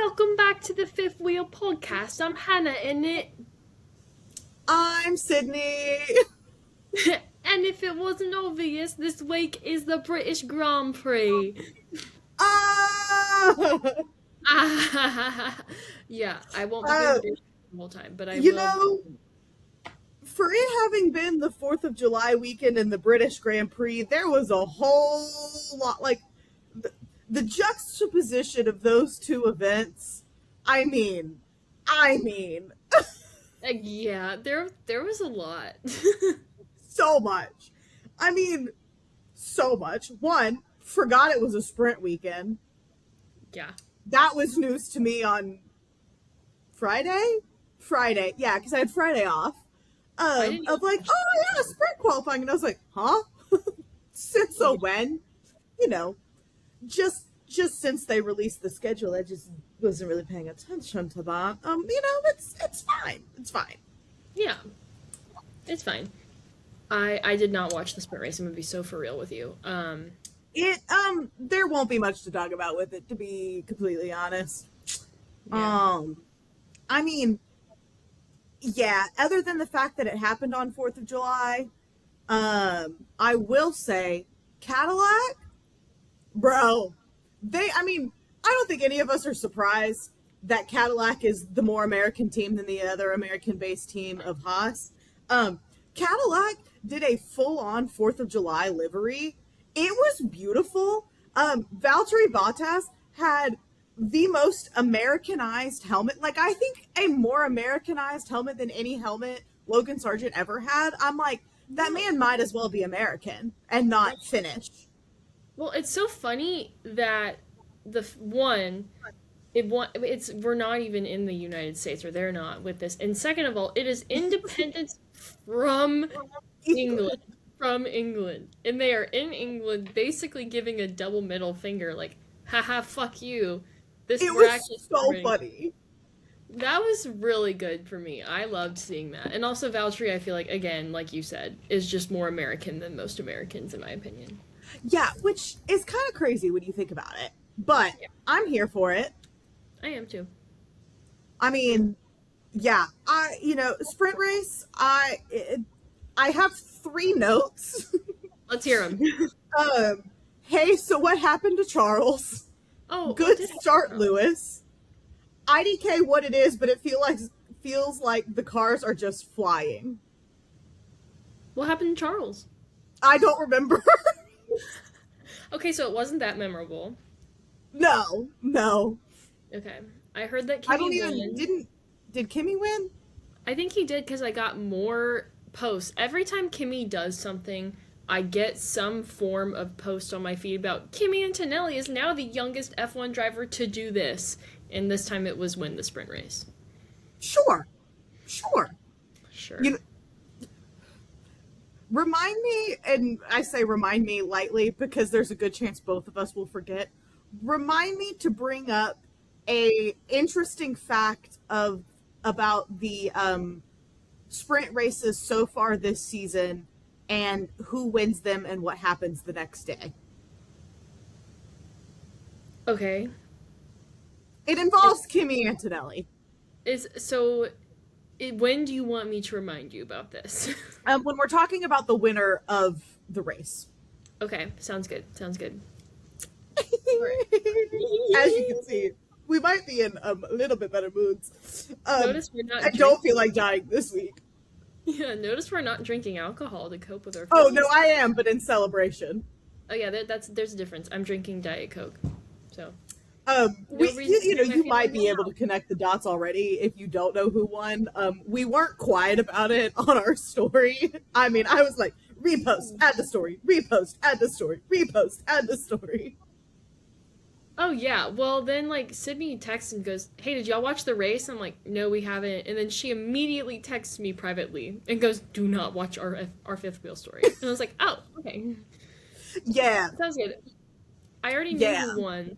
welcome back to the Fifth Wheel podcast. I'm Hannah in it. I'm Sydney. And if it wasn't obvious, this week is the British Grand Prix. Ah! Yeah, I won't be doing British the whole time, but I you will. know, for it having been the 4th of July weekend in the British Grand Prix, there was a whole lot, like, the juxtaposition of those two events. I mean. Yeah, there was a lot. So much. I mean, so much. One, forgot it was a sprint weekend. Yeah. That was news to me on Friday, yeah, because I had Friday off. Of like, oh yeah, sprint qualifying, and I was like, huh? So when, you know, just since they released the schedule, I just wasn't really paying attention to that. It's fine. Yeah, it's fine. I did not watch the sprint race. I'm gonna be so for real with you. There won't be much to talk about with it, to be completely honest. Yeah. I mean, yeah, other than the fact that it happened on 4th of July, I will say Cadillac, bro, I don't think any of us are surprised that Cadillac is the more American team than the other American-based team of Haas. Cadillac did a full-on 4th of July livery. It was beautiful. Valtteri Bottas had the most Americanized helmet. Like, I think a more Americanized helmet than any helmet Logan Sargent ever had. I'm like, that man might as well be American and not Finnish. Well, it's so funny that we're not even in the United States, or they're not with this. And second of all, it is independence from England. From England. And they are in England basically giving a double middle finger, like, haha, fuck you. It was so funny. That was really good for me. I loved seeing that. And also Valtteri, I feel like, again, like you said, is just more American than most Americans, in my opinion. Yeah, which is kind of crazy when you think about it. But yeah. I'm here for it. I am too. I mean, yeah, sprint race, I have 3 notes. Let's hear them. Hey, so what happened to Charles? Oh, good start, Lewis. IDK what it is, but it feels like the cars are just flying. What happened to Charles? I don't remember. Okay, so it wasn't that memorable. No. Okay, I heard that Kimmy won. Did Kimmy win? I think he did because I got more posts. Every time Kimmy does something, I get some form of post on my feed about Kimi Antonelli is now the youngest F1 driver to do this. And this time it was win the sprint race. Sure. Remind me, and I say remind me lightly because there's a good chance both of us will forget. Remind me to bring up a interesting fact about the sprint races so far this season and who wins them and what happens the next day. Okay. It involves Kimi Antonelli. When do you want me to remind you about this? When we're talking about the winner of the race. Okay, sounds good. As you can see, we might be in a little bit better moods. Notice we're not. I don't feel like dying this week. Yeah, notice we're not drinking alcohol to cope with our feelings. Oh, no, I am, but in celebration. Oh, yeah, there's a difference. I'm drinking Diet Coke, so. You might be able to connect the dots already if you don't know who won. We weren't quiet about it on our story. I mean, I was like, repost, add the story, repost, add the story, repost, add the story. Oh, yeah. Well, then, like, Sydney texts and goes, hey, did y'all watch the race? I'm like, no, we haven't. And then she immediately texts me privately and goes, do not watch our Fifth Wheel story. And I was like, oh, okay. Yeah. Sounds good. I already knew who won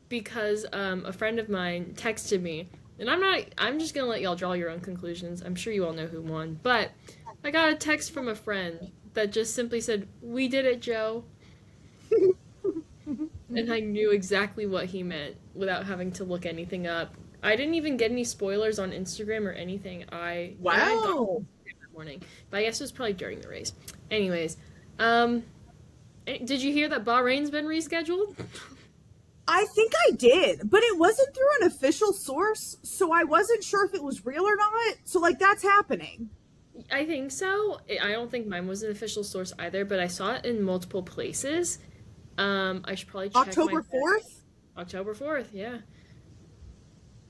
because a friend of mine texted me. And I'm just going to let y'all draw your own conclusions. I'm sure you all know who won. But I got a text from a friend that just simply said, we did it, Joe. and I knew exactly what he meant without having to look anything up. I didn't even get any spoilers on Instagram or anything. I had gone Wow. that morning, but I guess it was probably during the race. Anyways, did you hear that Bahrain's been rescheduled? I think I did, but it wasn't through an official source, so I wasn't sure if it was real or not. So, like, that's happening. I think so. I don't think mine was an official source either, but I saw it in multiple places. I should probably check my October 4th? October 4th, yeah.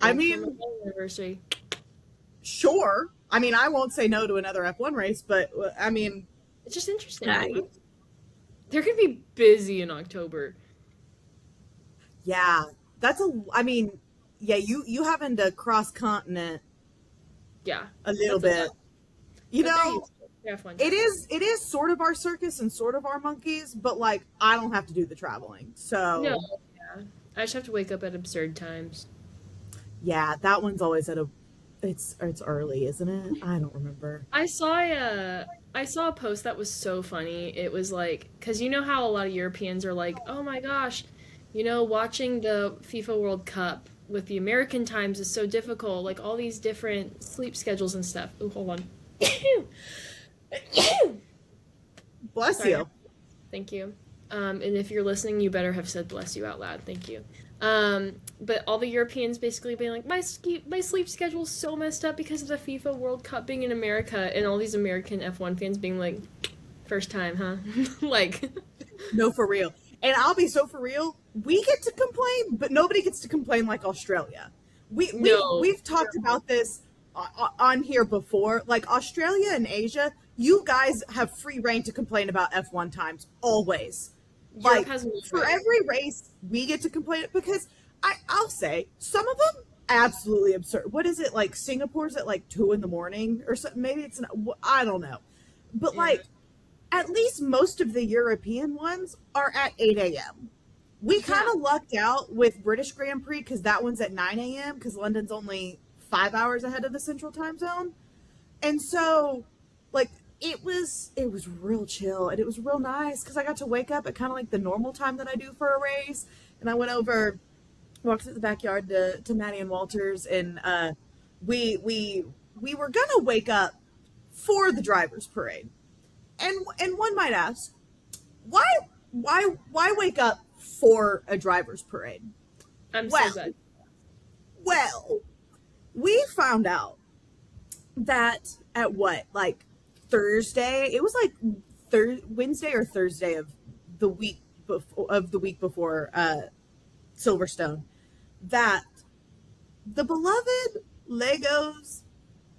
I And for my mean, wedding anniversary. sure. I mean, I won't say no to another F1 race, but I mean, It's just interesting. I, They're gonna be busy in October. yeah, that's a, I mean, yeah, you having to cross continent Yeah, a little that's a bit. lot. You But they're know, used to it. They have fun it is sort of our circus and sort of our monkeys, but like I don't have to do the traveling. No, So, yeah. I just have to wake up at absurd times. yeah, that one's always at a it's early, isn't it? I don't remember. I saw a post that was so funny. It was like, because you know how a lot of Europeans are like, oh my gosh, watching the FIFA World Cup with the American times is so difficult. Like all these different sleep schedules and stuff. Oh, hold on. Bless Sorry. you. Thank you. And if you're listening, you better have said bless you out loud. Thank you. But all the Europeans basically being like, my sleep schedule's so messed up because of the FIFA World Cup being in America, and all these American F1 fans being like, first time, huh? Like, No, for real. And I'll be so for real. We get to complain, but nobody gets to complain like Australia. no. We've talked about this on here before. Like Australia and Asia, you guys have free reign to complain about F1 times always. Europe Like has no for choice. every race, we get to complain because I'll say some of them absolutely absurd. What is it like? Singapore's at like 2 in the morning or something. Maybe it's not. I don't know. But Yeah. like at least most of the European ones are at 8 a.m. We kind Yeah. of lucked out with British Grand Prix because that one's at 9 a.m. because London's only 5 hours ahead of the Central Time Zone, and so like it was real chill and it was real nice because I got to wake up at kind of like the normal time that I do for a race, and I went over, walked to the backyard to Maddie and Walters, and we were gonna wake up for the drivers' parade, and one might ask, why why wake up for a driver's parade? I'm so Well, glad. well, we found out that at what, like Thursday? It was like Wednesday or Thursday of the week before Silverstone, that the beloved Legos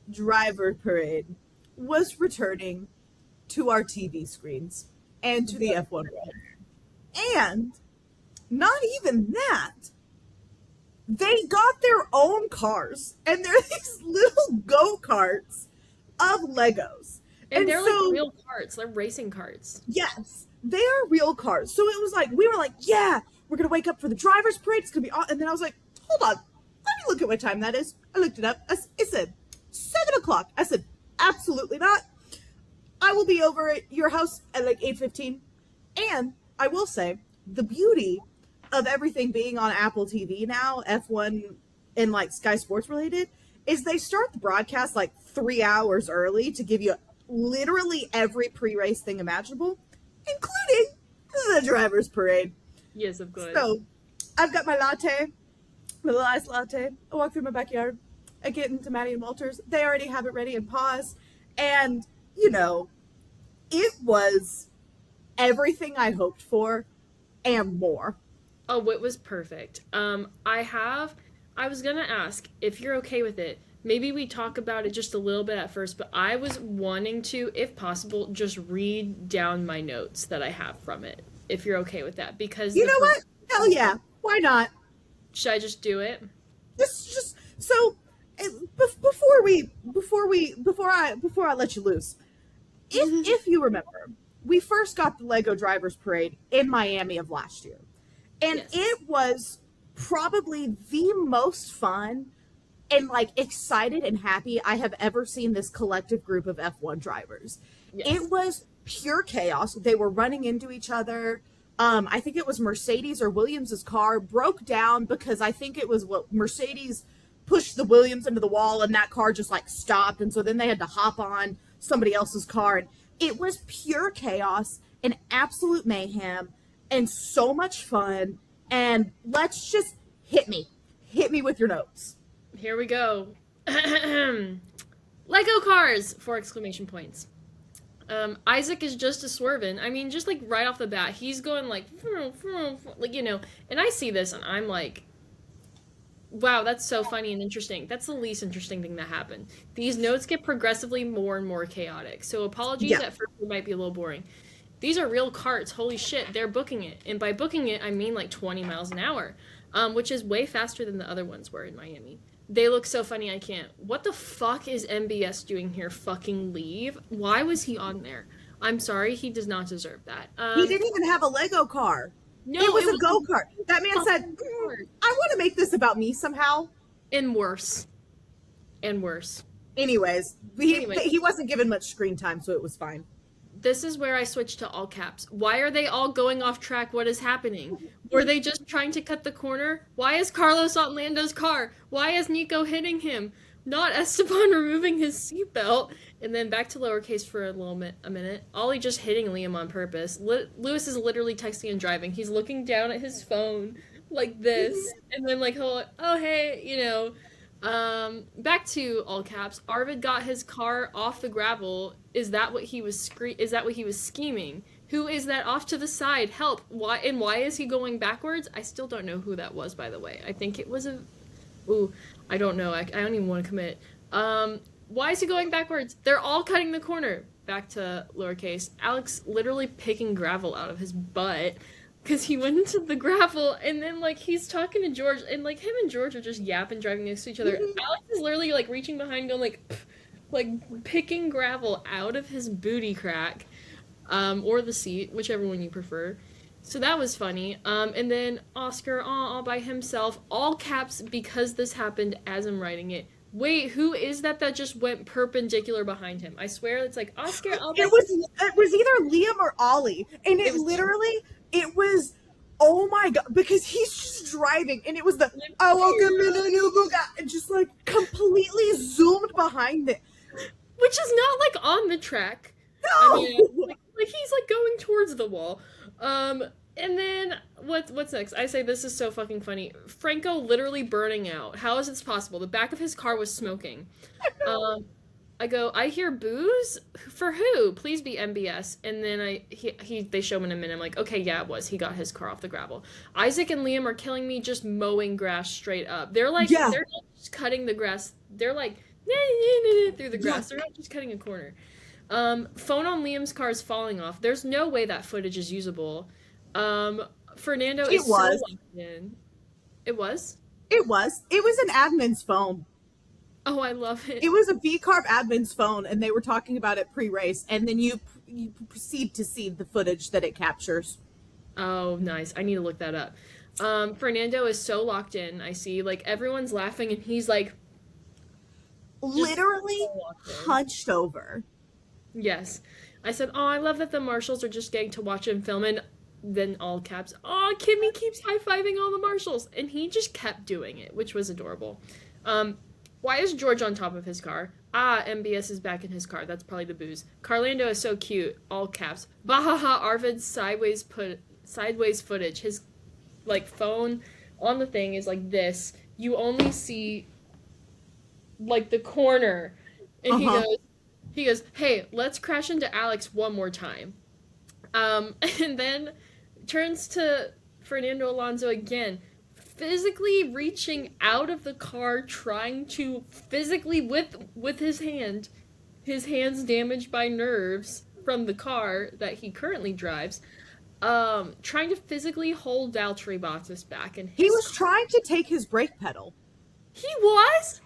driver parade was returning to our TV screens and to the F1 world. And not even that, they got their own cars, and they're these little go-karts of Legos. And And they're like so, real carts. They're racing carts. yes, they are real cars. So it was like, we were like, yeah, we're going to wake up for the driver's parade. It's going to be awesome. And then I was like, hold on, let me look at what time that is. I looked it up. It said 7 o'clock. I said, absolutely not. I will be over at your house at like 8:15. And I will say, the beauty of everything being on Apple TV now, F1 and like Sky Sports related, is they start the broadcast like 3 hours early to give you literally every pre-race thing imaginable, including the driver's parade. Yes, of course. So I've got my latte, my little iced latte. I walk through my backyard. I get into Maddie and Walters. They already have it ready and paused. And, you know, it was everything I hoped for and more. Oh, it was perfect. I was gonna ask if you're okay with it. Maybe we talk about it just a little bit at first, but I was wanting to, if possible, just read down my notes that I have from it, if you're okay with that. Because You know what? Hell yeah. Why not? should I just do it? Just so before I let you loose, if you remember, we first got the Lego Drivers Parade in Miami of last year. And Yes. it was probably the most fun and like excited and happy I have ever seen this collective group of F1 drivers. Yes. It was pure chaos. They were running into each other. I think it was Mercedes or Williams's car broke down because I think it was what Mercedes pushed the Williams into the wall and that car just like stopped. And so then they had to hop on somebody else's car. And it was pure chaos and absolute mayhem and so much fun. And let's just hit me with your notes. Here we go. Lego cars! 4 exclamation points. Isaac is just a swerving. I mean, just like right off the bat, he's going like, like, you know, and I see this and I'm like, wow, that's so funny and interesting. That's the least interesting thing that happened. These notes get progressively more and more chaotic. So apologies Yeah. at first, it might be a little boring. These are real carts. Holy shit, they're booking it. And by booking it, I mean like 20 miles an hour, which is way faster than the other ones were in Miami. They look so funny, I can't. What the fuck is MBS doing here? Fucking leave. Why was he on there? I'm sorry, he does not deserve that. He didn't even have a Lego car. No, It was it a go kart. That man said, I want to make this about me somehow. and worse. And worse. Anyways, Anyway. he wasn't given much screen time, so it was fine. This is where I switch to all caps. Why are they all going off track? What is happening? Were they just trying to cut the corner? Why is Carlos on Lando's car? Why is Nico hitting him? Not Esteban removing his seatbelt. And then back to lowercase for a minute. Ollie just hitting Liam on purpose. Lewis is literally texting and driving. He's looking down at his phone like this. And then like, oh hey, you know. Back to all caps. Arvid got his car off the gravel. Is that what he was scheming? Who is that off to the side? Help. Why is he going backwards? I still don't know who that was, by the way. I think it was a ooh, I don't know. I don't even want to commit. Why is he going backwards? They're all cutting the corner. Back to lowercase. Alex literally picking gravel out of his butt because he went into the gravel and then like he's talking to George and like him and George are just yapping driving next to each other. Alex is literally like reaching behind going like pff, like picking gravel out of his booty crack or the seat, whichever one you prefer. So that was funny. And then Oscar all by himself, all caps because this happened as I'm writing it. Wait, who is that just went perpendicular behind him? I swear it's like Oscar all by It was either Liam or Ollie, and it was oh my god, because he's just driving and it was the and just like completely zoomed behind it. which is not like on the track. No. I mean, like he's like going towards the wall. And then what's next? I say this is so fucking funny. Franco literally burning out. How is this possible? The back of his car was smoking. I go, I hear booze? For who? Please be MBS. And then they show him in a minute. I'm like, okay, yeah, it was. He got his car off the gravel. Isaac and Liam are killing me just mowing grass straight up. They're like, Yeah. they're not just cutting the grass. They're like, through the grass. They're not just cutting a corner. Phone on Liam's car is falling off. There's no way that footage is usable. Fernando is so locked in. It was? It was an admin's phone. Oh, I love it. It was a V-Carb admin's phone, and they were talking about it pre-race, and then you proceed to see the footage that it captures. Oh, nice. I need to look that up. Fernando is so locked in. I see, like, everyone's laughing, and he's, like... Literally hunched over. Yes. I said, oh, I love that the marshals are just getting to watch him film, and then all caps, oh, Kimmy keeps high-fiving all the marshals, and he just kept doing it, which was adorable. Why is George on top of his car? Ah, MBS is back in his car. That's probably the booze. Carlando is so cute. All caps. Bahaha, Arvid's sideways footage. His, like, phone on the thing is like this. You only see, like, the corner. And he goes, hey, let's crash into Alex one more time. And then turns to Fernando Alonso again. Physically reaching out of the car, trying to physically with his hands damaged by nerves from the car that he currently drives, trying to physically hold Valtteri Bottas back. And he was trying to take his brake pedal. He was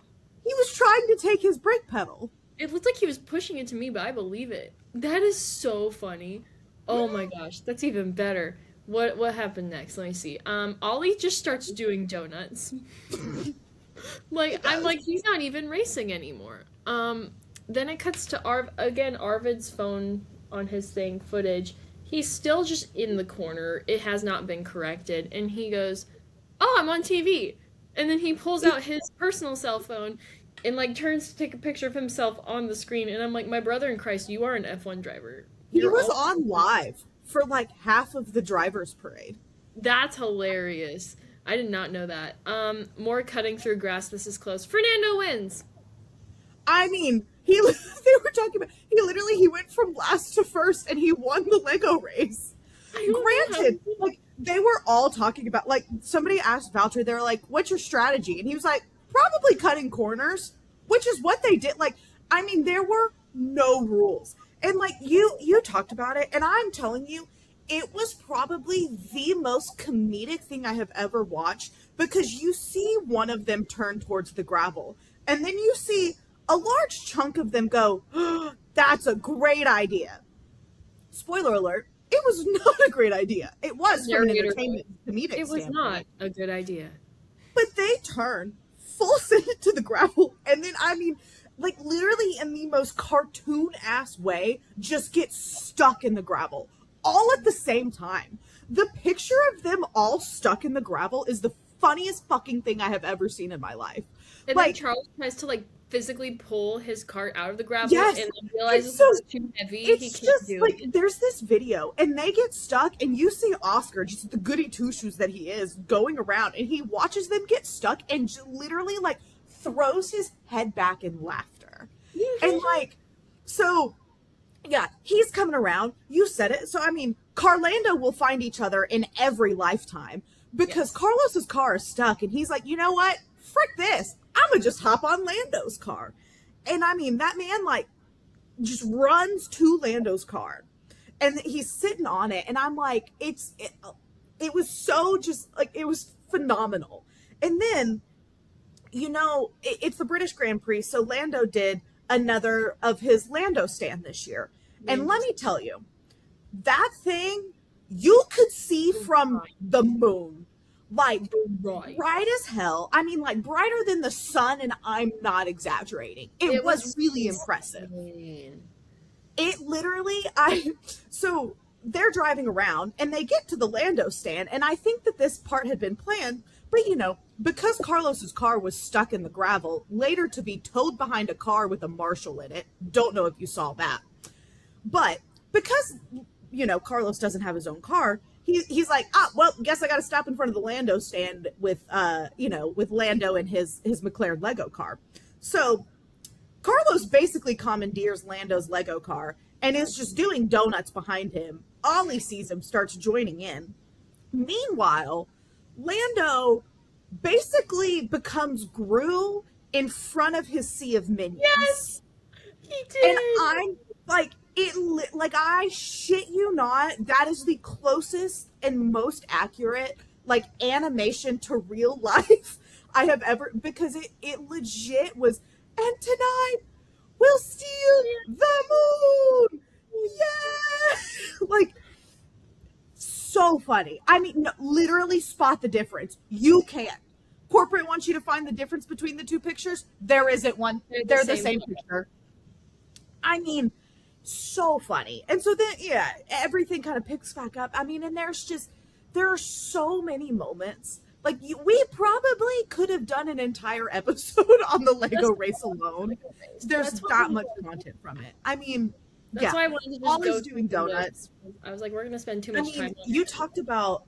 trying to take his brake pedal. It looked like he was pushing it to me, but I believe it. That is so funny. Oh my gosh, that's even better. What happened next? Let me see. Ollie just starts doing donuts. Like, I'm like, he's not even racing anymore. Then it cuts to Arvid's phone on his thing, footage. He's still just in the corner. It has not been corrected. And he goes, "Oh, I'm on TV." And then he pulls out his personal cell phone and like turns to take a picture of himself on the screen. And I'm like, "My brother in Christ, you are an F1 driver. He You're was all." on live for like half of the drivers' parade. That's hilarious. I did not know that. More cutting through grass. This is close. Fernando wins. I mean, he they were talking about he went from last to first and he won the Lego race. I don't know Granted, like they were all talking about like somebody asked Valtteri, they were like, "What's your strategy?" And he was like, "Probably cutting corners," which is what they did. Like, I mean, there were no rules. And like you talked about it, and I'm telling you, it was probably the most comedic thing I have ever watched because you see one of them turn towards the gravel, and then you see a large chunk of them go, "Oh, that's a great idea." Spoiler alert, it was not a great idea. It was from an Narrator. entertainment comedic It was standpoint. not a good idea. But they turn full send it to the gravel, and then I mean, like literally in the most cartoon ass way, just get stuck in the gravel all at the same time. The picture of them all stuck in the gravel is the funniest fucking thing I have ever seen in my life. And then Like, Charles tries to like physically pull his cart out of the gravel yes, and then realizes so it's too heavy. He it's can't just do like it. there's this video and they get stuck and you see Oscar, just the goody two shoes that he is, going around and he watches them get stuck and literally like throws his head back in laughter. And like, so yeah, he's coming around. You said it. So I mean, Carlando will find each other in every lifetime because Yes. Carlos's car is stuck and he's like, "You know what? Frick this. I'm gonna just hop on Lando's car." And I mean, that man like just runs to Lando's car and he's sitting on it. And I'm like, it was so just like, it was phenomenal. And then, you know, it's the British Grand Prix. So Lando did another of his Lando stand this year. And let me tell you, that thing you could see from the moon. Like bright as hell. I mean, like brighter than the sun, and I'm not exaggerating. It was really impressive. It literally, so they're driving around and they get to the Lando stand, and I think that this part had been planned, but you know, because Carlos's car was stuck in the gravel, later to be towed behind a car with a Marshall in it. Don't know if you saw that. But because, you know, Carlos doesn't have his own car, he's like, well, guess I got to stop in front of the Lando stand with, you know, with Lando and his McLaren Lego car. So Carlos basically commandeers Lando's Lego car and is just doing donuts behind him. Ollie sees him, starts joining in. Meanwhile, Lando basically becomes Gru in front of his sea of minions. Yes, he did. And I'm like, like I shit you not, that is the closest and most accurate like animation to real life I have ever, because it legit was, "And tonight we'll steal the moon." Yeah. Like, so funny. I mean, no, literally spot the difference. You can't. Corporate wants you to find the difference between the two pictures. There isn't one. They're the same picture. I mean, so funny. And so then, yeah, everything kind of picks back up. I mean, and there are so many moments. Like, we probably could have done an entire episode on the Lego race alone. There's that much content from it. I mean, that's why I wanted to just Ollie's doing donuts. I was like, we're gonna spend too much time. You talked about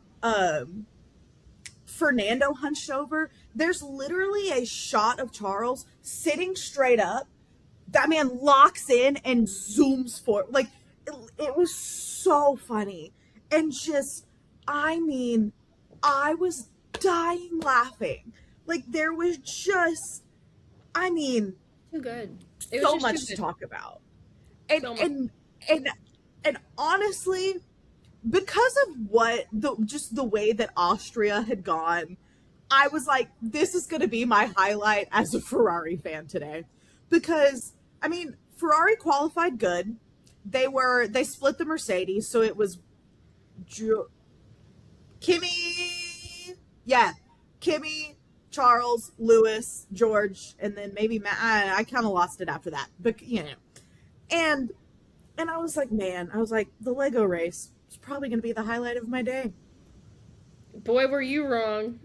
Fernando hunched over. There's literally a shot of Charles sitting straight up. That man locks in and zooms forward. Like, it was so funny. And just, I mean, I was dying laughing. Like, there was just, I mean, too good. So much to talk about. And honestly, because of just the way that Austria had gone, I was like, this is going to be my highlight as a Ferrari fan today. Because, I mean, Ferrari qualified good. They split the Mercedes, so it was Kimi, Charles, Lewis, George, and then maybe Matt. I kind of lost it after that, but you know, and I was like, man, the Lego race, It's probably going to be the highlight of my day. Boy, were you wrong.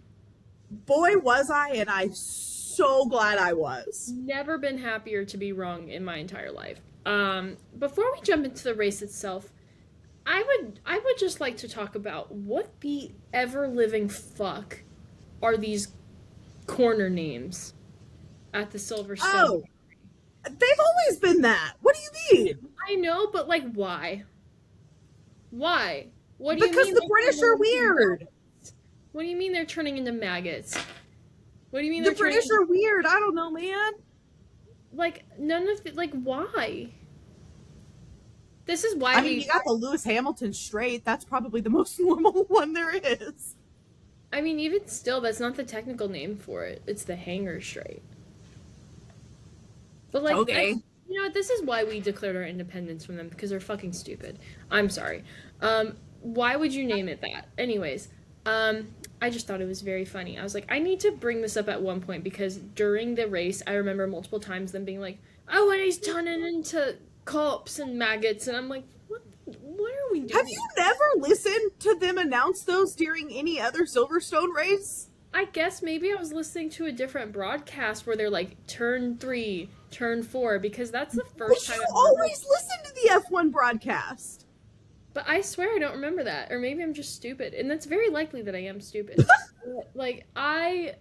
Boy, was I, and I'm so glad I was. Never been happier to be wrong in my entire life. Before we jump into the race itself, I would just like to talk about what the ever living fuck are these corner names at the Silverstone. Oh, they've always been that. What do you mean? I know, but like, why? Why? What do you Because mean? the British are weird. What do you mean they're turning into maggots? What do you mean The they're turning British are weird. I don't know, man. like none of the, like why? This is why I mean, you got the Lewis Hamilton straight. That's probably the most normal one there is. I mean, even still, that's not the technical name for it. It's the hanger straight. But like, Okay. you know what? This is why we declared our independence from them because they're fucking stupid. I'm sorry. Why would you name it that? Anyways, I just thought it was very funny. I was like, I need to bring this up at one point because during the race, I remember multiple times them being like, "Oh, and he's turning into corpse and maggots," and I'm like, what are we doing? Have you never listened to them announce those during any other Silverstone race? I guess maybe I was listening to a different broadcast where they're like, turn 3, turn 4, because that's the first But time you I've always listen to the F1 broadcast. But I swear I don't remember that. Or maybe I'm just stupid. And that's very likely that I am stupid. Like, I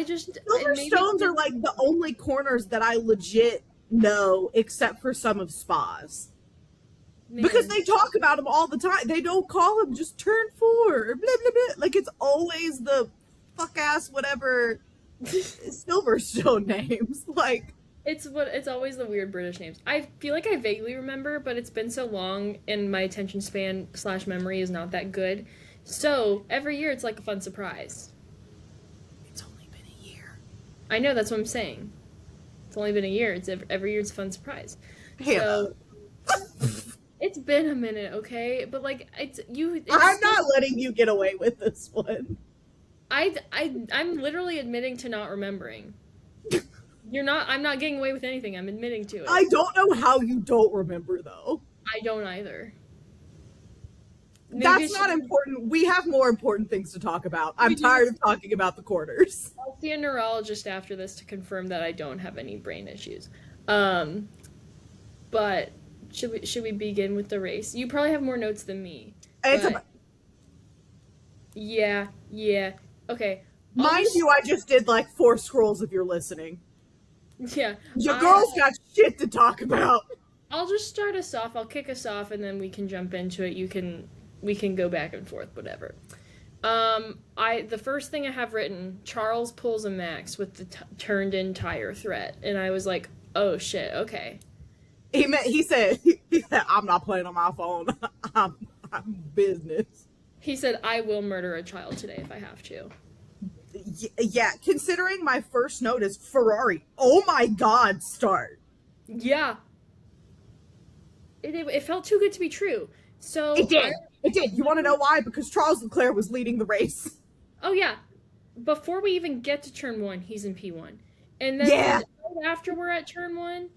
just... Silverstones are like the only corners that I legit know except for some of Spa's. Man. Because they talk about them all the time. They don't call them just turn 4 or blah, blah, blah. Like, it's always the fuck-ass whatever Silverstone names. Like... It's always the weird British names. I feel like I vaguely remember, but it's been so long and my attention span / memory is not that good. So every year it's like a fun surprise. It's only been a year. I know, that's what I'm saying. It's only been a year. It's every year it's a fun surprise. Hannah. So it's been a minute, okay? But like it's I'm not letting you get away with this one. I'm literally admitting to not remembering. I'm not getting away with anything. I'm admitting to it. I don't know how you don't remember, though. I don't either. Maybe That's not important. We have more important things to talk about. I'm tired of talking about the quarters. I'll see a neurologist after this to confirm that I don't have any brain issues. But should we begin with the race? You probably have more notes than me. Yeah. Okay. Mind you, I just did like 4 scrolls if you're listening. Yeah. Your girl's got shit to talk about. I'll just start us off. I'll kick us off, and then we can jump into it. We can go back and forth, whatever. The first thing I have written, Charles pulls a Max with the turned-in tire threat, and I was like, oh shit, okay. He said, I'm not playing on my phone. I'm business. He said, I will murder a child today if I have to. Yeah, considering my first note is Ferrari. Oh my god, start. Yeah. It felt too good to be true. So It did. You want to know why? Because Charles Leclerc was leading the race. Oh yeah. Before we even get to turn 1, he's in P1. And then right after we're at turn 1,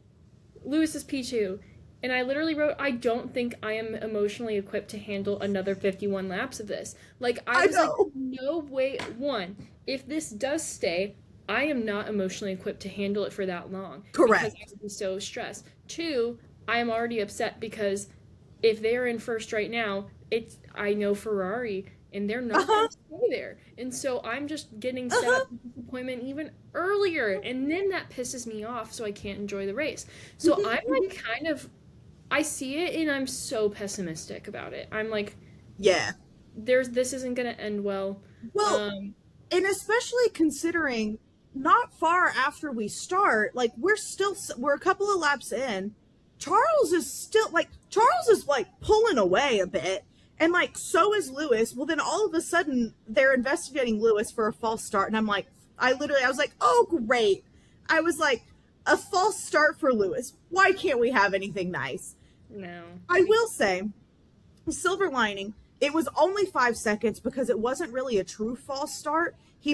Lewis is P2. And I literally wrote, I don't think I am emotionally equipped to handle another 51 laps of this. Like, I was like, no way. 1, if this does stay, I am not emotionally equipped to handle it for that long. Correct. Because I would be so stressed. 2, I am already upset because if they're in first right now, I know Ferrari, and they're not going to stay there. And so I'm just getting set up for disappointment even earlier. And then that pisses me off, so I can't enjoy the race. So I'm like I see it and I'm so pessimistic about it. I'm like, yeah, this isn't gonna end well. Well, and especially considering not far after we start, like we're a couple of laps in. Charles is pulling away a bit, and like so is Lewis. Well, then all of a sudden they're investigating Lewis for a false start, and I'm like, I was like, oh great. I was like, a false start for Lewis. Why can't we have anything nice? No. I will say, silver lining, it was only 5 seconds because it wasn't really a true false start. They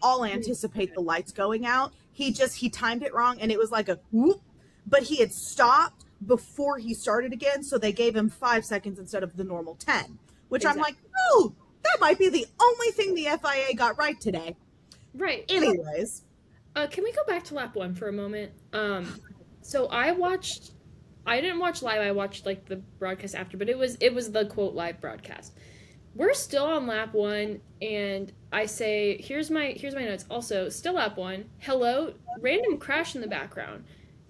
all anticipate the lights going out. He timed it wrong and it was like a whoop, but he had stopped, before he started again, so they gave him 5 seconds instead of the normal 10, which I'm like, Exactly. oh, that might be the only thing the FIA got right today. Right. Anyways, Can we go back to lap one for a moment? So I didn't watch live. I watched like the broadcast after, but it was the quote live broadcast. We're still on lap one, and I say, here's my notes. Also, still lap one. Hello, random crash in the background,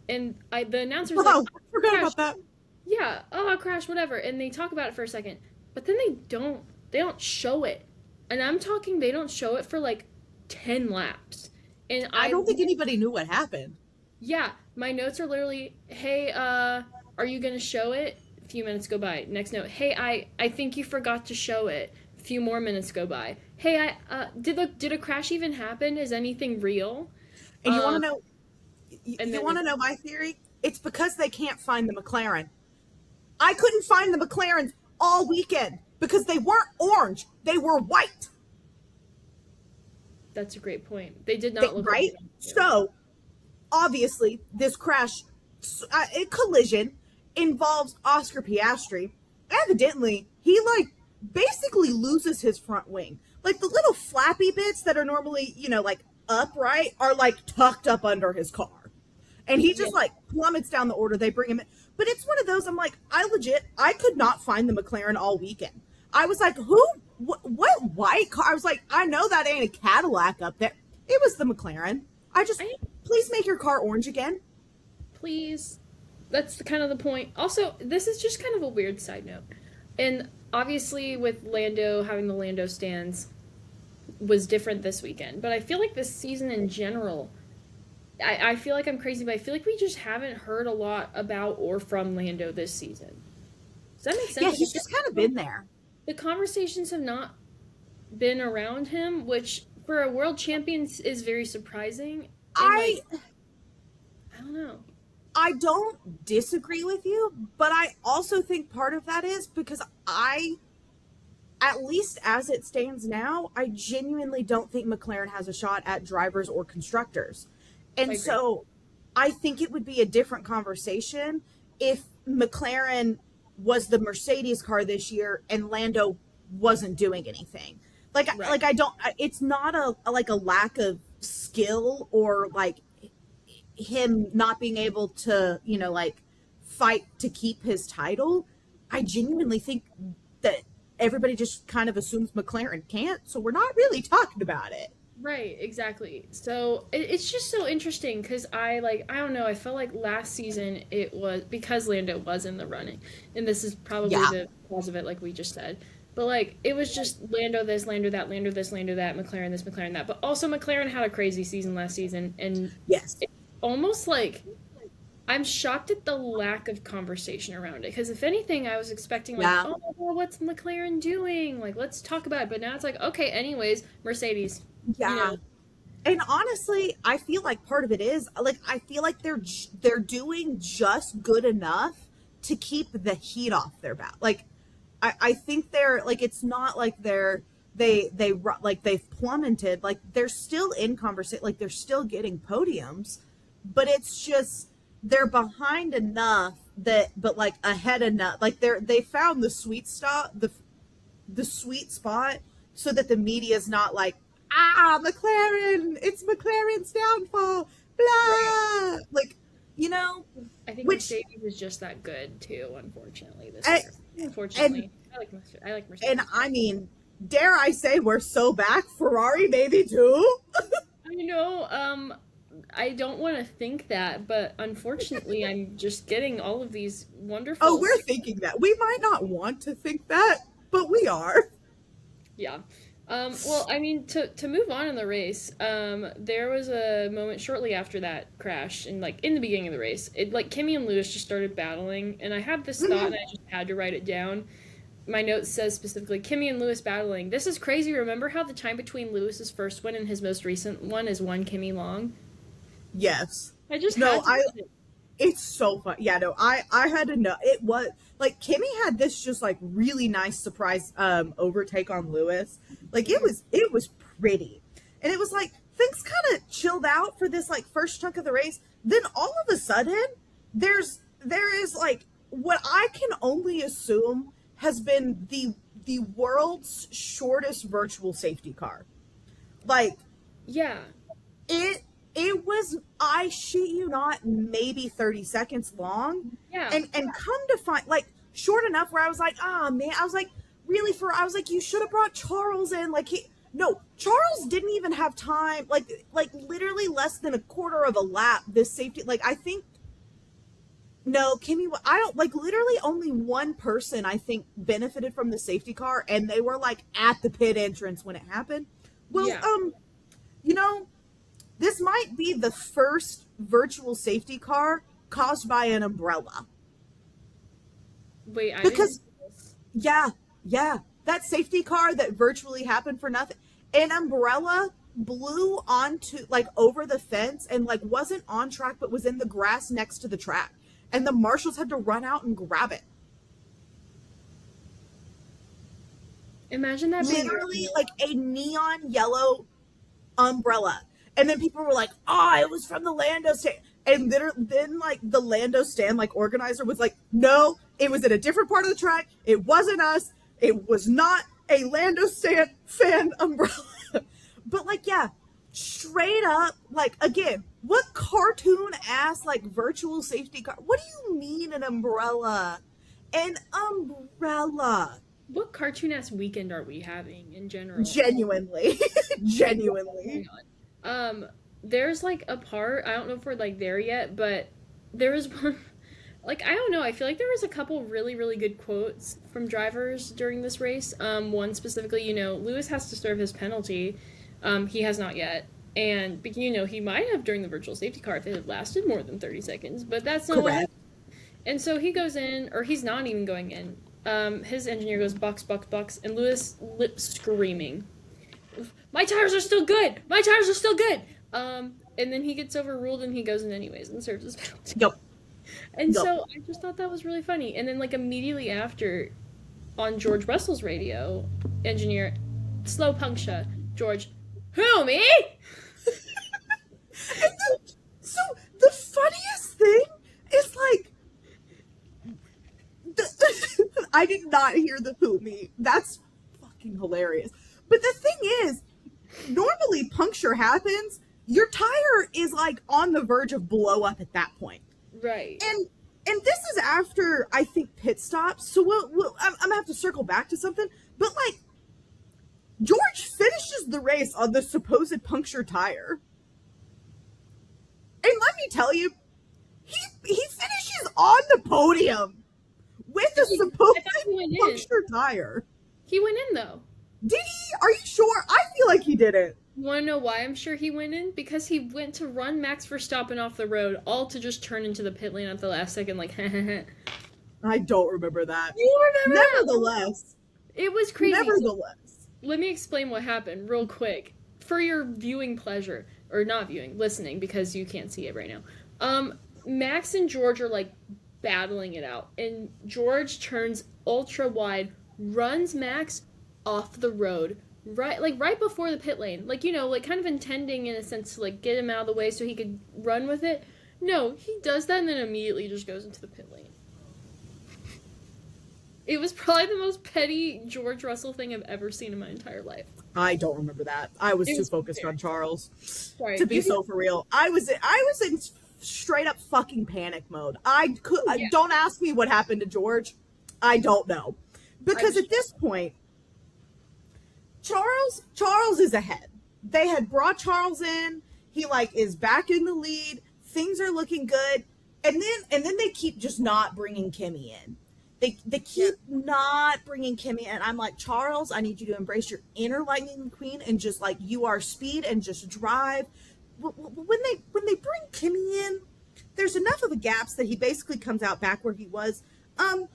and the announcer's like, oh, oh, forgot crash, about that. yeah, oh, crash, whatever, and they talk about it for a second, but then they don't show it, and I'm talking they don't show it for like 10 laps, and I don't think anybody knew what happened. yeah, my notes are literally, hey, are you gonna show it? A few minutes go by. Next note, hey, I think you forgot to show it. A few more minutes go by. Hey, did a crash even happen? Is anything real? And you want to Um, know, and you then want to know my theory? It's because they can't find the McLaren. I couldn't find the McLarens all weekend because they weren't orange; they were white. that's a great point. They did not look like Right? they were. So obviously, this crash, a collision, involves Oscar Piastri. Evidently, he like basically loses his front wing. Like the little flappy bits that are normally, like upright are like tucked up under his car. And he Yeah, just like plummets down the order. They bring him in. But it's one of those, I'm like, I could not find the McLaren all weekend. I was like, who, what white car? I was like, I know that ain't a Cadillac up there. It was the McLaren. I Please make your car orange again. please. That's kind of the point. Also, this is just kind of a weird side note, and obviously with Lando having the Lando stands was different this weekend, but I feel like this season in general, I feel like I'm crazy, but I feel like we just haven't heard a lot about or from Lando this season. Does that make Yeah, sense? Like, he's just kind of been there. the conversations have not been around him, which for a world champion is very surprising. And I like, I don't know. I don't disagree with you, but I also think part of that is because at least as it stands now, I genuinely don't think McLaren has a shot at drivers or constructors. I And agree. so I think it would be a different conversation if McLaren was the Mercedes car this year and Lando wasn't doing anything. Right. I don't, it's not like a lack of skill or like him not being able to, like fight to keep his title. I genuinely think that everybody just kind of assumes McLaren can't, so we're not really talking about it. Right, exactly. So it's just so interesting because I don't know, I felt like last season it was because Lando was in the running, and this is probably Yeah. the cause of it, like we just said. But like it was just Lando this, Lando that, Lando this, Lando that, McLaren this, McLaren that. But also McLaren had a crazy season last season, and Yes. it's almost like I'm shocked at the lack of conversation around it. Because if anything, I was expecting like, Yeah. oh, well, what's McLaren doing? Like, let's talk about it. But now it's like, okay, anyways, Mercedes, you Yeah. know, And honestly, I feel like part of it is like I feel like they're doing just good enough to keep the heat off their back. Like I think they're like it's not like like they've plummeted. Like they're still in conversation. Like they're still getting podiums, but it's just they're behind enough that but like ahead enough. Like they found the sweet spot so that the media is not like, McLaren, it's McLaren's downfall, right. blah. Like, I think which, Mercedes is just that good too, unfortunately, this and, year. and, Unfortunately, I like and Mercedes. I mean, dare I say we're so back, Ferrari maybe too? I know, I don't want to think that, but unfortunately, I'm just getting all of these Oh, wonderful. we're thinking that. We might not want to think that, but we are. Yeah. Well, I mean, to move on in the race, there was a moment shortly after that crash, and like in the beginning of the race, it like Kimmy and Lewis just started battling, and I had this thought, and Mhm. I just had to write it down. My note says specifically Kimmy and Lewis battling. This is crazy. Remember how the time between Lewis's first win and his most recent one is one Kimmy long? Yes. I just No, had to. it's so fun. Yeah, no, I had to know it was like Kimmy had this just like really nice surprise overtake on Lewis. Like it was pretty. And it was like things kind of chilled out for this like first chunk of the race. Then all of a sudden there's there is like what I can only assume has been the world's shortest virtual safety car. Like Yeah. it it was, I shit you not, maybe 30 seconds long. Yeah. And come to find, like, short enough where I was like, ah, man, I was like, really, for, I was like, you should have brought Charles in. Like, no, Charles didn't even have time. Like literally less than a quarter of a lap. This safety, like, I think, no, Kimmy, I don't, like, literally only one person, I think, benefited from the safety car, and they were, like, at the pit entrance when it happened. Well, Yeah. you know, this might be the first virtual safety car caused by an umbrella. Wait, I didn't Because, know this. yeah, yeah, that safety car that virtually happened for nothing, an umbrella blew onto, like, over the fence and, like, wasn't on track but was in the grass next to the track. And the marshals had to run out and grab it. Imagine that being Literally, like, a neon yellow umbrella. And then people were like, "Oh, it was from the Lando stand." And then like the Lando stand like organizer was like, "No, it was at a different part of the track. It wasn't us. It was not a Lando stand fan umbrella." But like, yeah, straight up, like, again, what cartoon ass like virtual safety car? What do you mean an umbrella? An umbrella. what cartoon ass weekend are we having in general? Genuinely. Genuinely. Going on. There's like a part, I don't know if we're like there yet, but there was one like I don't know, I feel like there was a couple really, really good quotes from drivers during this race. One specifically, Lewis has to serve his penalty. He has not yet. And he might have during the virtual safety car if it had lasted more than 30 seconds, but that's not what Correct. happened. And so he goes in, or he's not even going in. His engineer goes box, box, box, and Lewis lip screaming, "My tires are still good! My tires are still good!" And then he gets overruled and he goes in anyways and serves his penalty. Yep. And Yep. so I just thought that was really funny. And then like immediately after, on George Russell's radio, engineer, slow puncture, George, who, me? And so the funniest thing is like, I did not hear the "who me." That's fucking hilarious. But the thing is, normally puncture happens, your tire is like on the verge of blow up at that point. Right. And this is after, I think, pit stops. So I'm gonna have to circle back to something. But like, George finishes the race on the supposed puncture tire. And let me tell you, he finishes on the podium with a supposed I thought he went in. puncture tire. He went in though. Did he? Are you sure? I feel like he didn't. You want to know why I'm sure he went in? Because he went to run Max Verstappen off the road, all to just turn into the pit lane at the last second, like, I don't remember that. You remember that? Nevertheless. It was crazy. Nevertheless. Let me explain what happened real quick for your viewing pleasure, or not viewing, listening, because you can't see it right now. Max and George are like battling it out, and George turns ultra wide, runs Max off the road, right before the pit lane, like kind of intending in a sense to like get him out of the way so he could run with it. No, he does that and then immediately just goes into the pit lane. It was probably the most petty George Russell thing I've ever seen in my entire life. I don't remember that. I was It too was focused fair. on Charles. Sorry, To be so for real. I was in straight up fucking panic mode. Yeah. Don't ask me what happened to George. I don't know. Because I'm at this point, Charles is ahead. They had brought Charles in. He like is back in the lead. Things are looking good. And then they keep just not bringing Kimmy in. They keep not bringing Kimmy in. I'm like, Charles, I need you to embrace your inner Lightning McQueen and just like, you are speed and just drive. When they bring Kimmy in, there's enough of a gaps that he basically comes out back where he was. And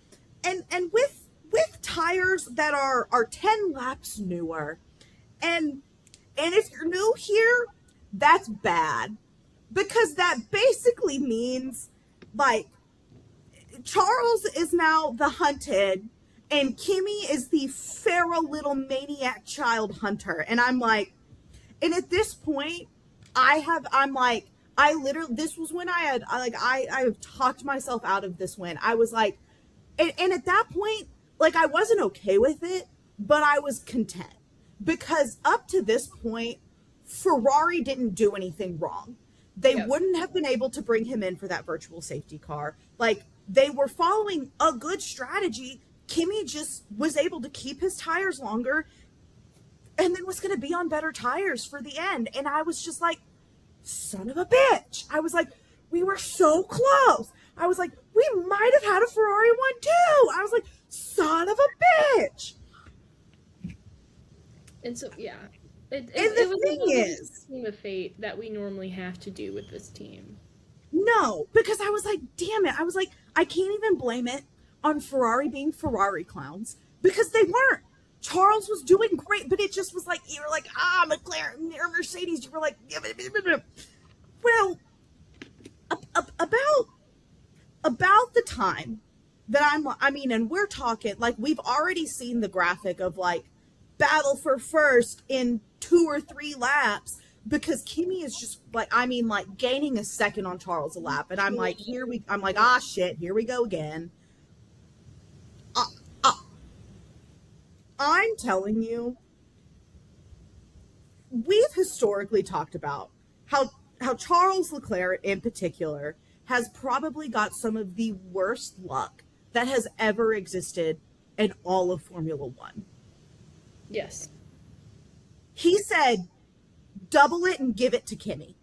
with tires that are 10 laps newer. And if you're new here, that's bad. Because that basically means like Charles is now the hunted and Kimmy is the feral little maniac child hunter. And I'm like, and at this point, I'm like, I literally, this was when I have talked myself out of this win. I was like, and at that point, like, I wasn't okay with it, but I was content because up to this point, Ferrari didn't do anything wrong. They Yep. wouldn't have been able to bring him in for that virtual safety car. Like, they were following a good strategy. Kimi just was able to keep his tires longer and then was going to be on better tires for the end. And I was just like, son of a bitch. I was like, we were so close. I was like, we might have had a Ferrari one too. I was like, son of a bitch. And so, yeah. And It the was thing another is, team of fate that we normally have to do with this team. no, because I was like, damn it. I was like, I can't even blame it on Ferrari being Ferrari clowns because they weren't. Charles was doing great, but it just was like, you were like, McLaren or Mercedes. You were like, well, about the time that I mean, and we're talking like we've already seen the graphic of like battle for first in 2 or 3 laps because Kimi is just like, I mean, like gaining a second on Charles a lap. And I'm like, I'm like, shit, here we go again. Uh, uh, I'm telling you, we've historically talked about how Charles Leclerc in particular has probably got some of the worst luck that has ever existed in all of Formula One. Yes. He said, double it and give it to Kimi.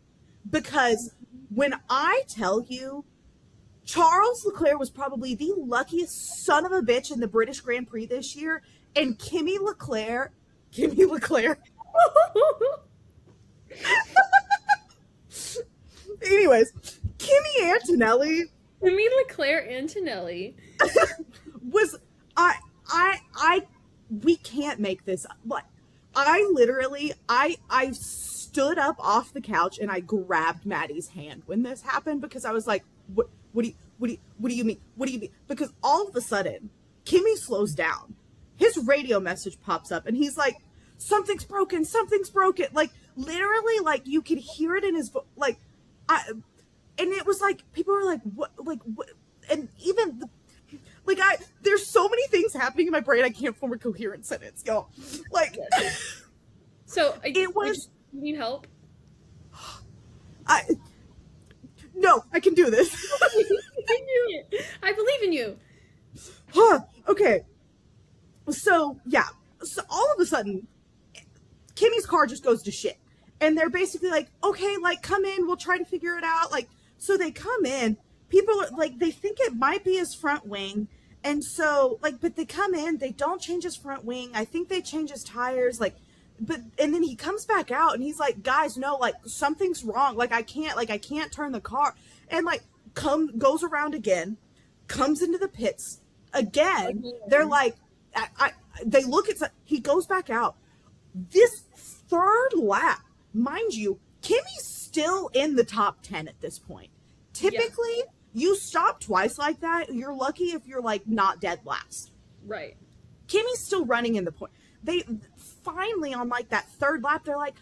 Because when I tell you, Charles Leclerc was probably the luckiest son of a bitch in the British Grand Prix this year, and Kimi Leclerc, anyways, Kimi Antonelli Kimi Leclerc Antonelli. was I we can't make this up. But I literally I stood up off the couch and I grabbed Maddie's hand when this happened because I was like, what do you mean? What do you mean? Because all of a sudden, Kimi slows down. His radio message pops up and he's like, something's broken, something's broken. Like literally, like you could hear it in his like and it was like people were like what, and even like there's so many things happening in my brain I can't form a coherent sentence, y'all. Like So it was. You need help? I no, I can do this. I believe in you. Huh. Okay. So yeah. So all of a sudden, Kimmy's car just goes to shit. And they're basically like, okay, like, come in, we'll try to figure it out. Like, so they come in, people are like, they think it might be his front wing. And so, like, but they come in, they don't change his front wing. I think they change his tires, like, and then he comes back out and he's like, guys, no, like, something's wrong. Like, I can't turn the car. And, like, goes around again, comes into the pits again. They're like, they look at, he goes back out. This third lap, mind you, Kimmy's still in the top 10 at this point. Typically, you stop twice like that, you're lucky if you're like not dead last. Right. Kimmy's still running in the point. They finally on like that third lap, they're like,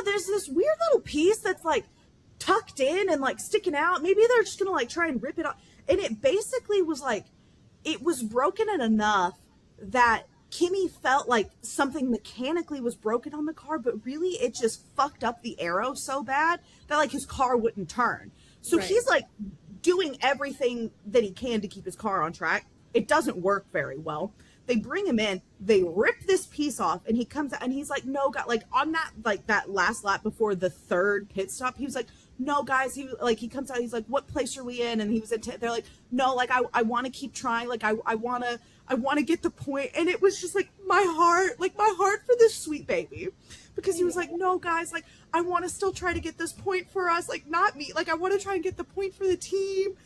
there's this weird little piece that's like tucked in and like sticking out. Maybe they're just gonna like try and rip it off. And it basically was like, it was broken enough that Kimi felt like something mechanically was broken on the car, but really it just fucked up the aero so bad that like his car wouldn't turn. So he's like doing everything that he can to keep his car on track. It doesn't work very well. They bring him in, they rip this piece off, and he comes out and he's like, no, God, like on that, like that last lap before the third pit stop, he was like, no, guys, he comes out, he's like, what place are we in? And he was at, they're like, no, like, I want to keep trying. Like, I want to get the point. And it was just like my heart for this sweet baby, because he was like, no, guys, like, I want to still try to get this point for us. Like, not me. Like, I want to try and get the point for the team.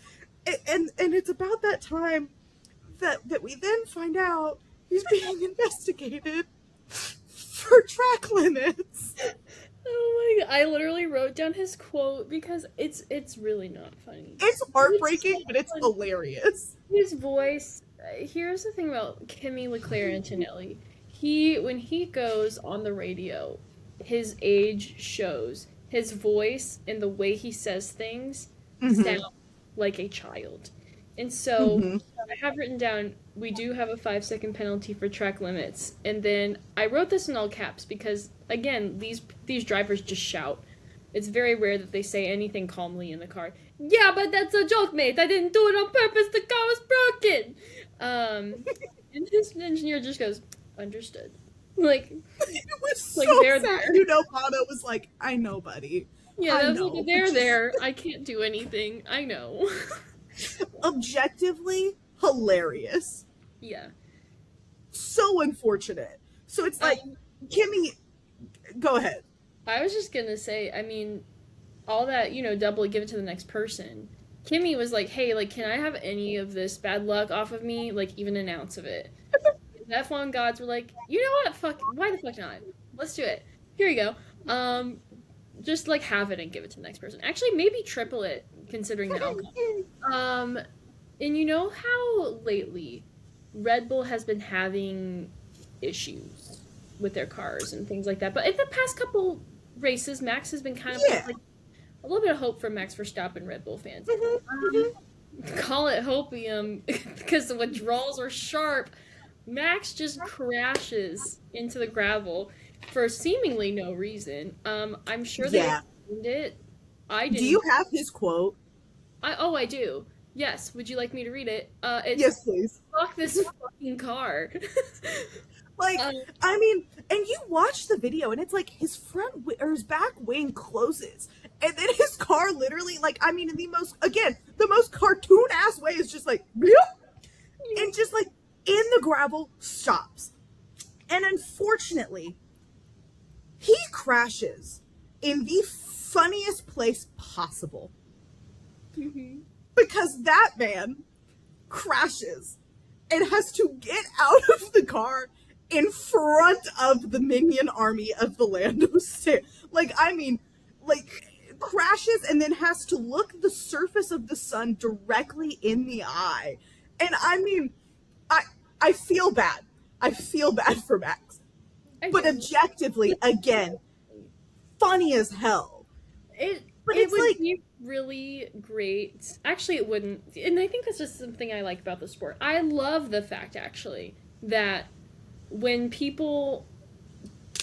And it's about that time that we then find out he's being investigated for track limits. Oh my God. I literally wrote down his quote because it's really not funny. It's heartbreaking, but it's hilarious. His voice. Here's the thing about Kimi Leclerc Antonelli. When he goes on the radio, his age shows. his voice and the way he says things Mm-hmm. sound like a child. And so Mm-hmm. I have written down we do have a 5 second penalty for track limits. And then I wrote this in all caps because again, these drivers just shout. It's very rare that they say anything calmly in the car. Yeah, but that's a joke, mate. I didn't do it on purpose. The car was broken. And his engineer just goes, understood. Like, It was like so they're sad. there. You know, Bono was like, I know, buddy. Yeah, I that was like know. they're there. I can't do anything. I know. Objectively hilarious. Yeah. So unfortunate. So it's like, Um, Kimmy, go ahead. I was just gonna say, I mean, all that, double give it to the next person. Kimmy was like, hey, like, can I have any of this bad luck off of me? Like, even an ounce of it. The F1 gods were like, you know what? Fuck, why the fuck not? Let's do it. Here you go. Just like have it and give it to the next person. Actually, maybe triple it considering the outcome. Um, and you know how lately Red Bull has been having issues with their cars and things like that. But in the past couple races, Max has been kind of Yeah. like a little bit of hope for Max Verstappen Red Bull fans. Mm-hmm. Call it hopium because the withdrawals are sharp. Max just crashes into the gravel for seemingly no reason. I'm sure they Yeah. explained it. I Do didn't. you have his quote? I do. Yes. Would you like me to read it? It's Yes, please. fuck this fucking car. Like, um, I mean, and you watch the video, and it's like his or his back wing closes, and then his car literally, like, I mean, in the most cartoon ass way is just like, bloop, and just like in the gravel stops. And unfortunately, he crashes in the funniest place possible mhm. because that man crashes and has to get out of the car in front of the minion army of the Lando State. Like, I mean, like, crashes and then has to look the surface of the sun directly in the eye. And I mean, I I feel bad. I feel bad for Max. I But do. objectively, again, funny as hell. It But it it's would like, be really great. Actually, it wouldn't. And I think that's just something I like about the sport. I love the fact actually that when people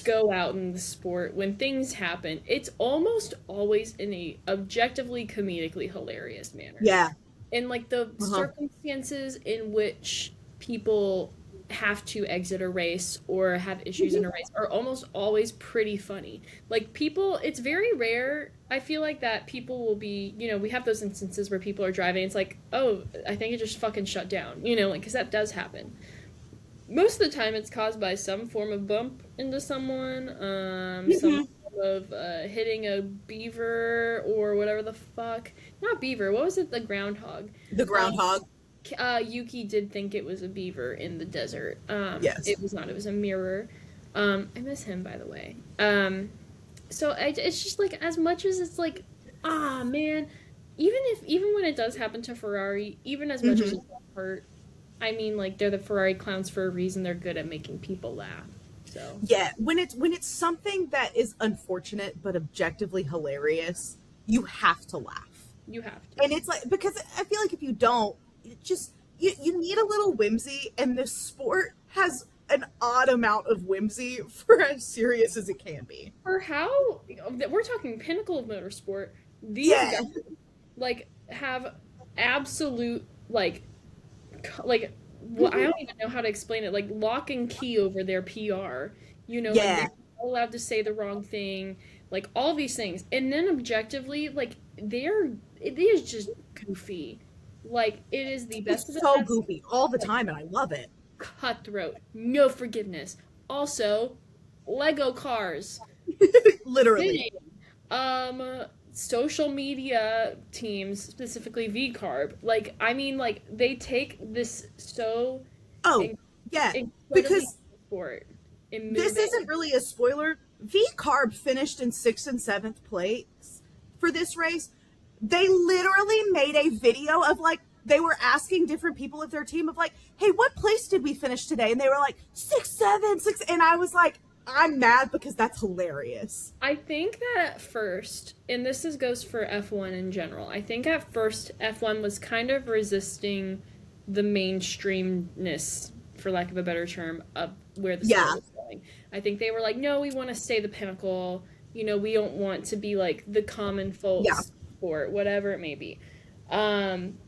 go out in the sport, when things happen, it's almost always in a objectively comedically hilarious manner. yeah. And like the Uh-huh. circumstances in which people have to exit a race or have issues in a race are almost always pretty funny. Like people, it's very rare. I feel like that people will be, we have those instances where people are driving. It's like, oh, I think it just fucking shut down, like because that does happen. Most of the time, it's caused by some form of bump into someone, some Mhm. form of hitting a beaver or whatever the fuck. Not beaver. What was it? The groundhog. The groundhog. Yuki did think it was a beaver in the desert. Yes. It was not. It was a mirror. I miss him, by the way. So it's just like as much as it's like, ah, man. Even when it does happen to Ferrari, even as much as Mhm. it hurt, I mean, like they're the Ferrari clowns for a reason. They're good at making people laugh. So Yeah, when it's something that is unfortunate but objectively hilarious, you have to laugh. you have to. And it's like, because I feel like if you don't, it just you need a little whimsy, and this sport has an odd amount of whimsy for as serious as it can be. For how we're talking pinnacle of motorsport, these Yeah. guys like have absolute well, I don't even know how to explain it. Like lock and key over their PR. Like Yeah. they're not allowed to say the wrong thing. Like all these things, and then objectively, like it is just goofy. Like it is the best of It's the so best. goofy all the time, and I love it. Cutthroat, no forgiveness. Also, Lego cars. Literally. Fitting. Social media teams, specifically VCarb, like I mean, like they take this so Oh, yeah. incredibly Because sport and move this it. isn't really a spoiler. V Carb finished in 6th and 7th place for this race. They literally made a video of like, they were asking different people of their team of like, hey, what place did we finish today? And they were like, 6, 7, 6. And I was like, I'm mad because that's hilarious. I think that at first, and goes for F1 in general. I think at first F1 was kind of resisting the mainstreamness, for lack of a better term, of where the sport Yeah. was going. I think they were like, no, we want to stay the pinnacle. We don't want to be like the common Yeah. folks sport, whatever it may be. Um,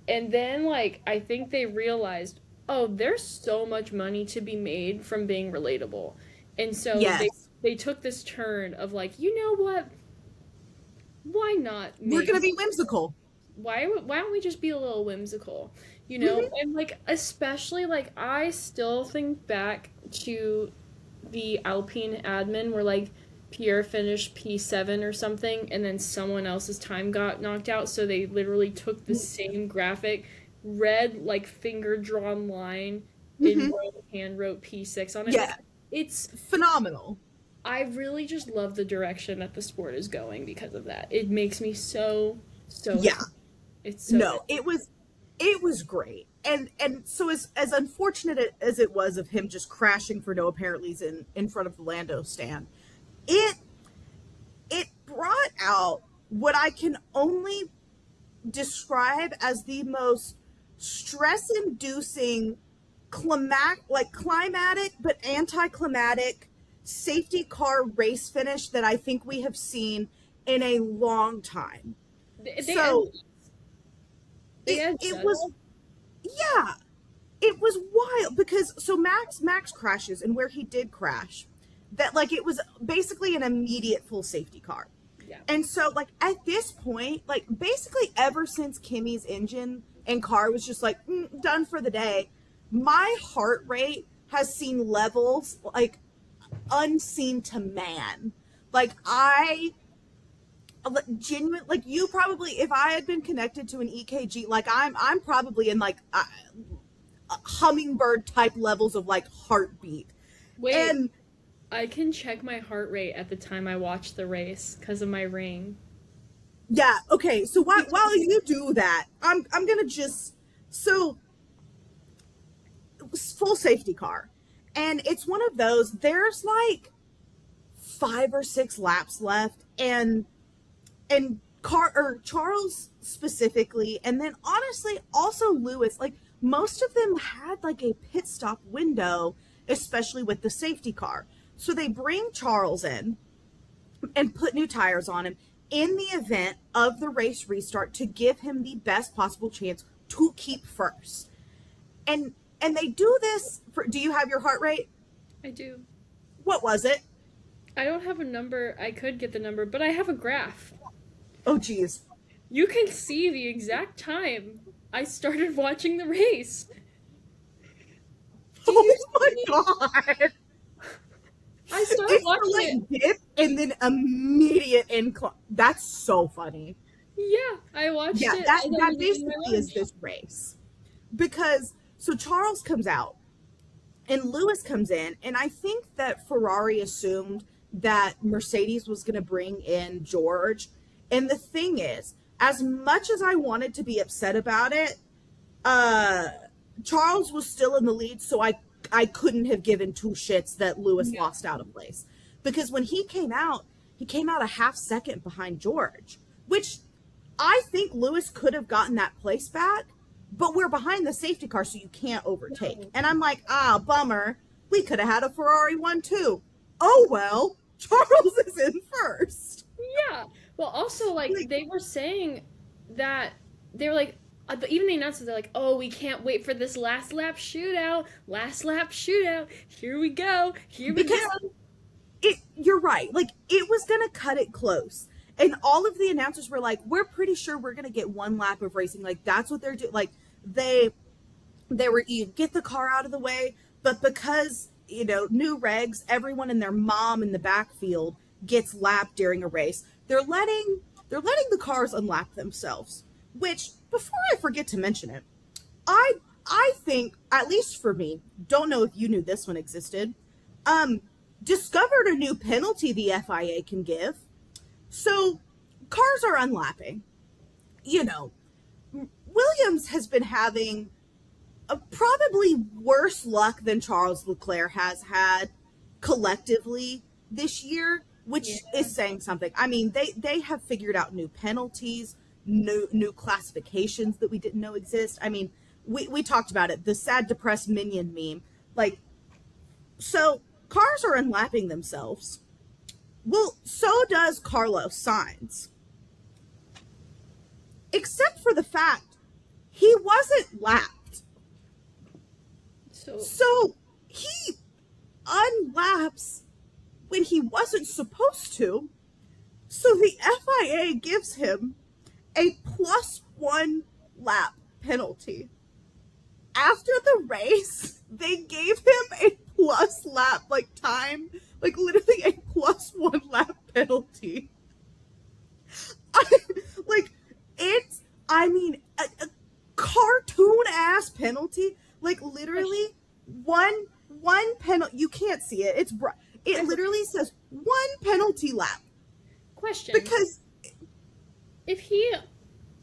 and then like I think they realized, oh, there's so much money to be made from being relatable. And so Yes. they took this turn of like, you know what? Why not We're make gonna be whimsical. why don't we just be a little whimsical? Hmm. And like especially like I still think back to the Alpine admin where like Pierre finished P7 or something and then someone else's time got knocked out, so they literally took the same graphic, red like finger drawn line in Hmm. hand wrote P6 on it. Like Yeah. it's Phenomenal. I really just love the direction that the sport is going because of that. It makes me so so Yeah. happy. It's so good. No, it was great. And so as unfortunate as it was of him just crashing for no apparent reason in front of the Lando stand, it it brought out what I can only describe as the most stress inducing climatic but anticlimactic safety car race finish that I think we have seen in a long time. They end So they it end it shut was, yeah, it was wild because so Max crashes, and where he did crash, that like it was basically an immediate full safety car. Yeah. And so like at this point, like basically ever since Kimmy's engine and car was just like done for the day, my heart rate has seen levels like unseen to man. Like I genuine, like you probably, if I had been connected to an EKG, like I'm probably in like hummingbird type levels of like heartbeat. Wait, And I can check my heart rate at the time I watch the race because of my ring. yeah, okay. So while you do that, I'm gonna just, so full safety car, and it's one of those. There's like 5 or 6 laps left, and car or Charles specifically, and then honestly also Lewis. Like most of them had like a pit stop window, especially with the safety car. So they bring Charles in and put new tires on him in the event of the race restart to give him the best possible chance to keep first. And they do this for, do you have your heart rate? I do. What was it? I don't have a number. I could get the number, but I have a graph. Oh geez. You can see the exact time I started watching the race. Do Oh you my see? god. I started It's watching for it. like dip and then immediate incline. That's so funny. Yeah, I watched Yeah, it that as I that was eating my basically is lunch. this race. Because so Charles comes out and Lewis comes in, and I think that Ferrari assumed that Mercedes was going to bring in George. And the thing is, as much as I wanted to be upset about it, uh Charles was still in the lead, so I couldn't have given two shits that Lewis Yeah. lost out of place. Because when he came out a half second behind George, which I think Lewis could have gotten that place back, but we're behind the safety car, so you can't overtake. No. And I'm like, bummer. We could have had a Ferrari 1 too. Oh well, Charles is in first. Yeah. Well, also, like, Like, they were saying that they were like, even the announcers, they're like, oh, we can't wait for this last lap shootout. Last lap shootout. Here we go. Here we because go. you're right. Like it was gonna cut it close. And all of the announcers were like, we're pretty sure we're gonna get one lap of racing. Like that's what they're doing. Like they they were, you get the car out of the way, but because new regs, everyone and their mom in the backfield gets lapped during a race. They're letting the cars unlap themselves. Which, before I forget to mention it, I I think, at least for me, don't know if you knew this one existed. Um, discovered a new penalty the FIA can give. So cars are unlapping. You know, Williams has been having probably worse luck than Charles Leclerc has had collectively this year, which Yeah. is saying something. I mean, they have figured out new penalties, new classifications that we didn't know exist. I mean, we talked about it, the sad depressed minion meme. Like, so cars are unlapping themselves. Well, so does Carlos Sainz. Except for the fact he wasn't lapped. So he unlaps when he wasn't supposed to. So the FIA gives him a +1 lap penalty. After the race, they gave him a plus lap, like time, like literally a +1 lap penalty. Like, it's, I mean, a cartoon ass penalty. Like, literally, one penalty. You can't see it. It's bright. It literally says 1 penalty lap. Question. Because if he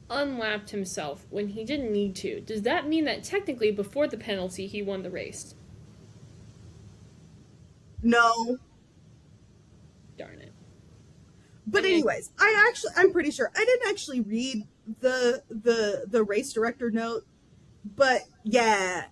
unlapped himself when he didn't need to, does that mean that technically before the penalty he won the race? no. Darn it. But anyways, I'm pretty sure I didn't actually read the race director note, but yeah,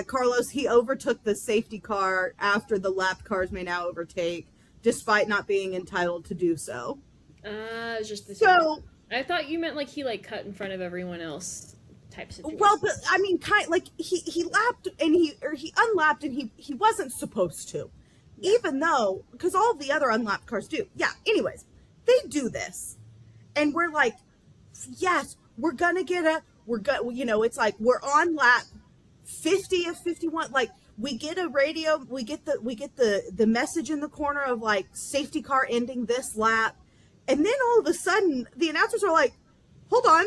Carlos, he overtook the safety car after the lapped cars may now overtake, despite not being entitled to do so. It's just the So, I thought you meant like he like cut in front of everyone else type situation. well, but I mean, kind like he lapped and he unlapped and he wasn't supposed to, even though, because all of the other unlapped cars do. Yeah. Anyways, they do this, and we're like, yes, we're gonna get it's like we're on lap 50 of 51. Like, we get a radio, we get the message in the corner of like safety car ending this lap, and then all of a sudden the announcers are like, hold on,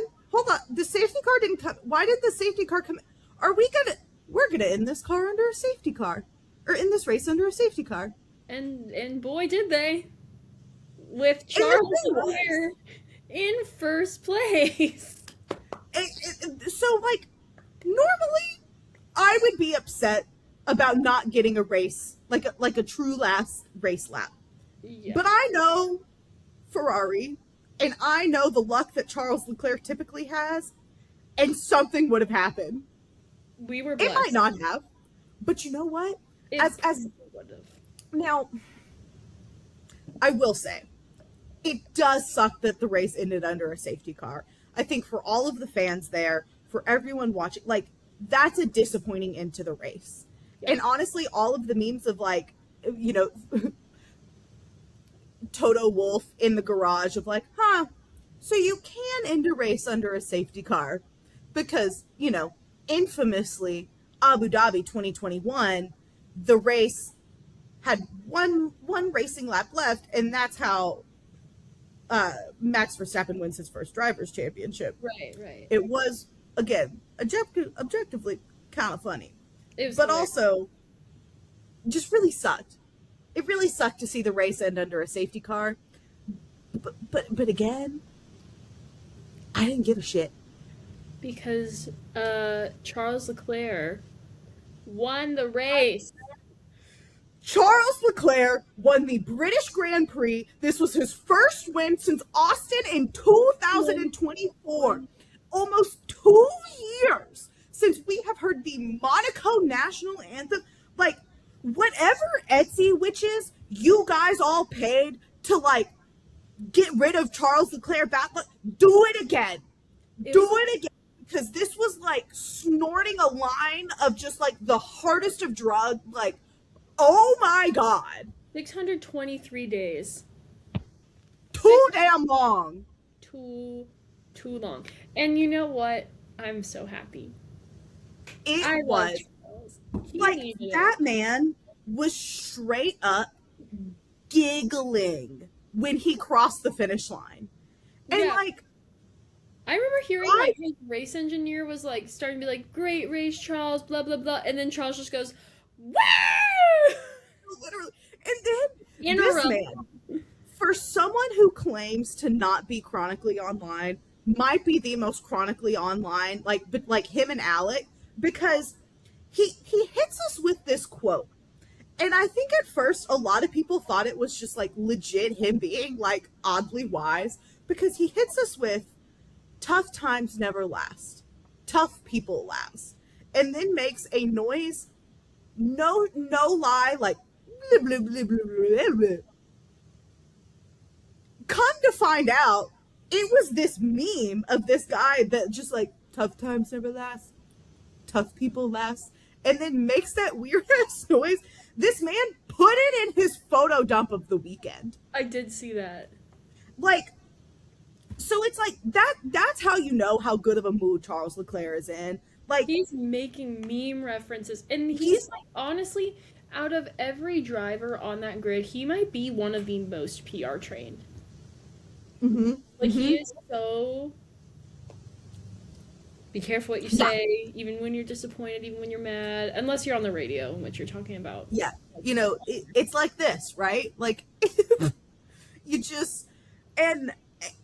the safety car didn't come. Why did the safety car come? We're gonna end this car under a safety car, or in this race under a safety car. And boy did they, with Charles Leclerc in first place. So, like, normally I would be upset about not getting a race, like a true last race lap. Yeah. But I know Ferrari, and I know the luck that Charles Leclerc typically has, and something would have happened. We were blessed. It might not have, but you know what? As now, I will say, it does suck that the race ended under a safety car. I think for all of the fans there, for everyone watching, like, that's a disappointing end to the race. Yes. And honestly, all of the memes of, like, Toto Wolff in the garage of like, so you can end a race under a safety car, because, infamously, Abu Dhabi 2021, the race had one racing lap left, and that's how Max Verstappen wins his first driver's championship. Right. It was, again, objectively kind of funny. It was but hilarious. Also just really sucked. It really sucked to see the race end under a safety car. But again, I didn't give a shit. Because Charles Leclerc won the race. Charles Leclerc won the British Grand Prix. This was his first win since Austin in 2024. Almost 2 years since we have heard the Monaco national anthem. Like, whatever Etsy witches you guys all paid to, like, get rid of Charles Leclerc back, do it again. Do it again. Because this was like snorting a line of just like the hardest of drugs. Like, oh my God. 623 days. Too damn long. Too long. And you know what? I'm so happy. It was. Like, that man was straight up giggling when he crossed the finish line. And like, I remember hearing like his race engineer was like starting to be like, great race, Charles, blah, blah, blah. And then Charles just goes, woo! Literally. And then this man, for someone who claims to not be chronically online, might be the most chronically online, like him and Alec, because he hits us with this quote. And I think at first a lot of people thought it was just like legit him being like oddly wise, because he hits us with tough times never last. Tough people last. And then makes a noise, no lie, like blah, blah, blah, blah, blah, blah. Come to find out, it was this meme of this guy that just like tough times never last, tough people last, and then makes that weird ass noise. This man put it in his photo dump of the weekend. I did see that. Like, so it's like that's how you know how good of a mood Charles Leclerc is in. Like, He's making meme references, and he's like, honestly, out of every driver on that grid, he might be one of the most PR trained. mm-hmm, Like, mm-hmm. he is so. Be careful what you say, even when you're disappointed, even when you're mad, unless you're on the radio, which you're talking about. Yeah, you know, it's like this, right? Like, you just, and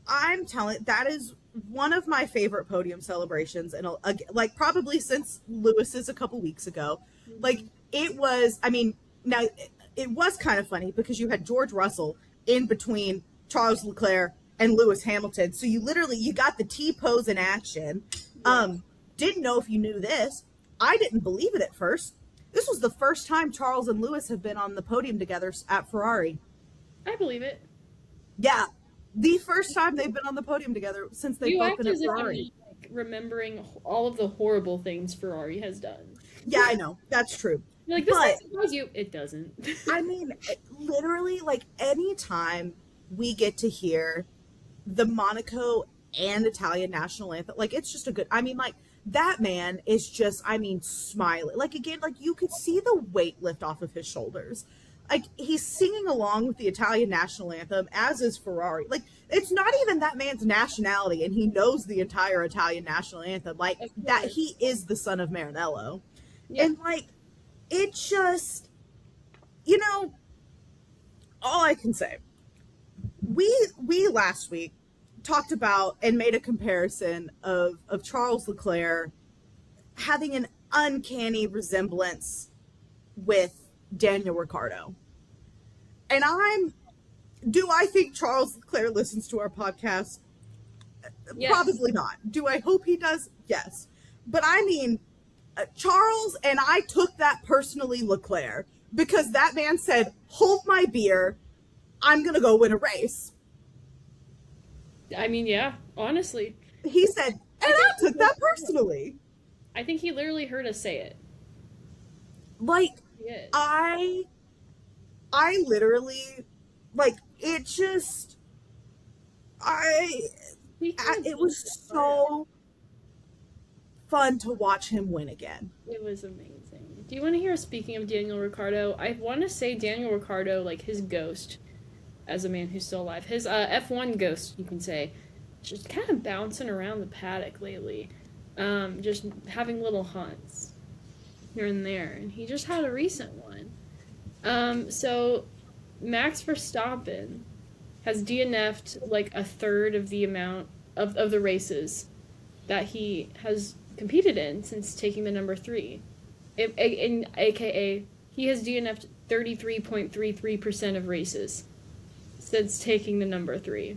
I'm telling, that is one of my favorite podium celebrations, and like probably since Lewis's a couple weeks ago. Like, it was, I mean, now it was kind of funny because you had George Russell in between Charles Leclerc and Lewis Hamilton, so you got the T-pose in action. Didn't know if you knew this. I didn't believe it at first. This was the first time Charles and Lewis have been on the podium together at Ferrari. I believe it. Yeah, the first time they've been on the podium together since they've You both act been at as if I'm Ferrari. like, remembering all of the horrible things Ferrari has done. Yeah, I know. That's true. You're like, this But, doesn't surprise you. It doesn't. I mean, literally, like, anytime we get to hear the Monaco and Italian national anthem, like, it's just a good, I mean, like, that man is just, I mean, smiling. Like, again, like, you could see the weight lift off of his shoulders. Like, he's singing along with the Italian national anthem, as is Ferrari. Like, it's not even that man's nationality, and he knows the entire Italian national anthem. Like, that he is the son of Maranello. Yeah. And, like, it just, you know, all I can say, we last week talked about and made a comparison of Charles Leclerc having an uncanny resemblance with Daniel Ricciardo. And do I think Charles Leclerc listens to our podcast? Yes. Probably not. Do I hope he does? Yes. But I mean, Charles, and I took that personally, Leclerc, because that man said, hold my beer, I'm going to go win a race. I mean, yeah, honestly. He said, and I took that personally. I think he literally heard us say it. Like, Yes. I literally, like, it just, it was so fun to watch him win again. It was amazing. Do you want to hear, speaking of Daniel Ricciardo, I want to say Daniel Ricciardo, like, his ghost, as a man who's still alive, his F1 ghost, you can say, just kind of bouncing around the paddock lately, just having little hunts here and there, and he just had a recent one. So Max Verstappen has DNF'd like a third of the amount of the races that he has competed in since taking the number 3. AKA, he has DNF'd 33.33% of races since taking the number 3.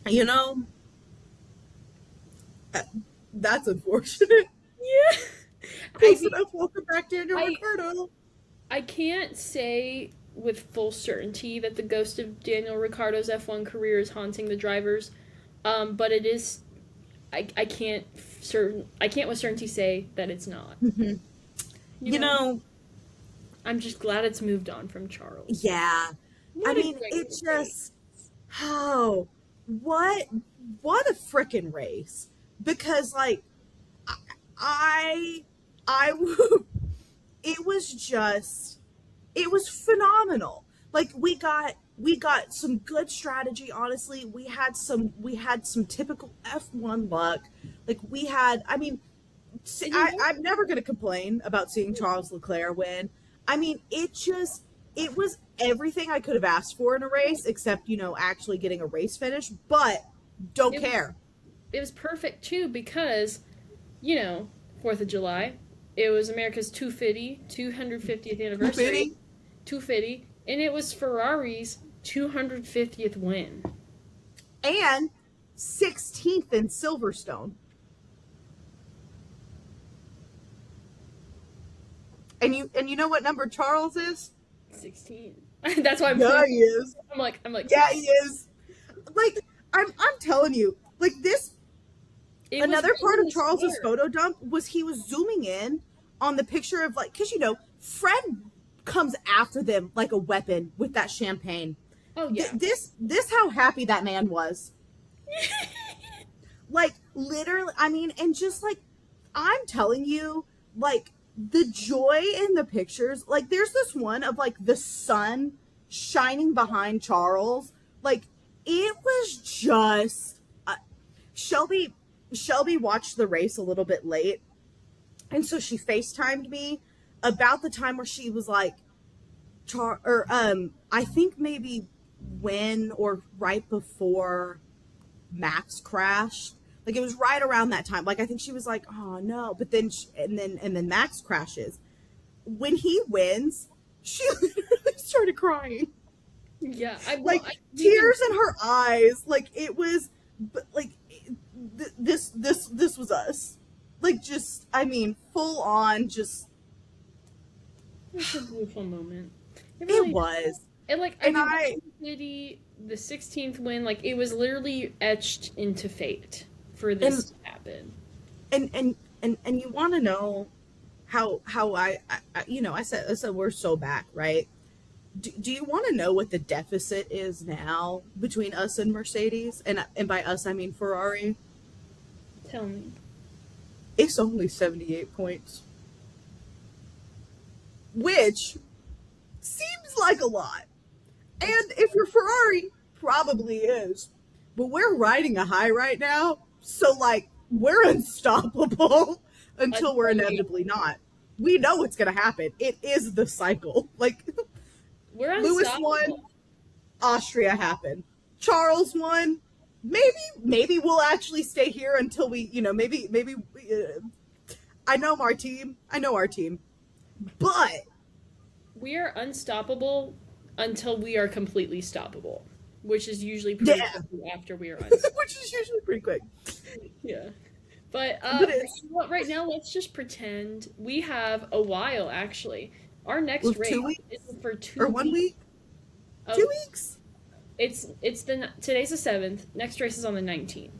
You know, that's unfortunate. Yeah. Close enough. Welcome back, Daniel Ricciardo. I can't say with full certainty that the ghost of Daniel Ricciardo's F1 career is haunting the drivers, but it is. I can't with certainty say that it's not. Mm-hmm. You know, I'm just glad it's moved on from Charles. Yeah, I mean, it just, what a freaking race. Because, like, it was phenomenal. Like, we got some good strategy, honestly. We had some typical F1 luck. Like, I'm never going to complain about seeing Charles Leclerc win. I mean, it was everything I could have asked for in a race, except, actually getting a race finish, but don't care. It was perfect, too, because you know, 4th of July. It was America's 250th anniversary. Fitty 250, and it was Ferrari's 250th win. and 16th in Silverstone. And you know what number Charles is? 16. That's why Yeah, he is. I'm like, Yeah, he is. Like I'm telling you, like this. it was Another part of really Charles's smart. photo dump was he was zooming in on the picture of like, because Fred comes after them like a weapon with that champagne. Oh yeah. This how happy that man was. Like literally, I mean, and just like I'm telling you, like the joy in the pictures. Like there's this one of like the sun shining behind Charles. Like it was just Shelby. Shelby watched the race a little bit late, and so she FaceTimed me about the time where she was like, I think maybe when or right before Max crashed. Like it was right around that time. Like I think she was like, "Oh no!" But then and then Max crashes. When he wins, she literally started crying, Yeah, like I even tears in her eyes. Like it was, but like this was us. Like just, I mean, full on. Just it's a beautiful moment. It it really was, and like I and mean I the 16th win, like it was literally etched into fate for and this to happen. and you want to know how I said we're so back, right? Do you want to know what the deficit is now between us and Mercedes? And by us, I mean Ferrari. Tell me. It's only 78 points, which seems like a lot. And if you're Ferrari, probably is. But we're riding a high right now, so like we're unstoppable until we're Unstoppable. inevitably not. We know what's gonna happen. It is the cycle. Like We're Lewis won, unstoppable. Austria happened. Charles won. Maybe we'll actually stay here until maybe. I know our team. I know our team. But We are unstoppable until we are completely stoppable, which is usually pretty yeah, quickly after we are unstoppable. which is usually pretty quick. Yeah. But But it's right now, let's just pretend we have a while. Actually, our next with race 2 weeks is for two or one weeks. week, Oh, 2 weeks. it's today's the 7th. Next race is on the 19th.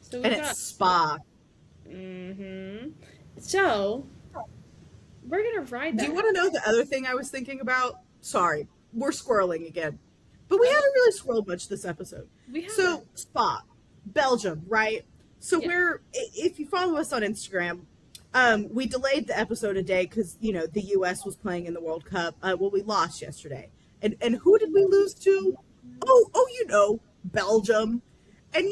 So And we've got. it's Spa. Mm-hmm. So we're gonna ride Do you that. want to know the other thing I was thinking about? Sorry, we're squirreling again. But we Oh, haven't really squirreled much this episode. we haven't. So, Spa, Belgium, right? So Yeah. if you follow us on Instagram, we delayed the episode a day because the U.S. was playing in the World Cup. Well, we lost yesterday, and who did we lose to? Belgium. And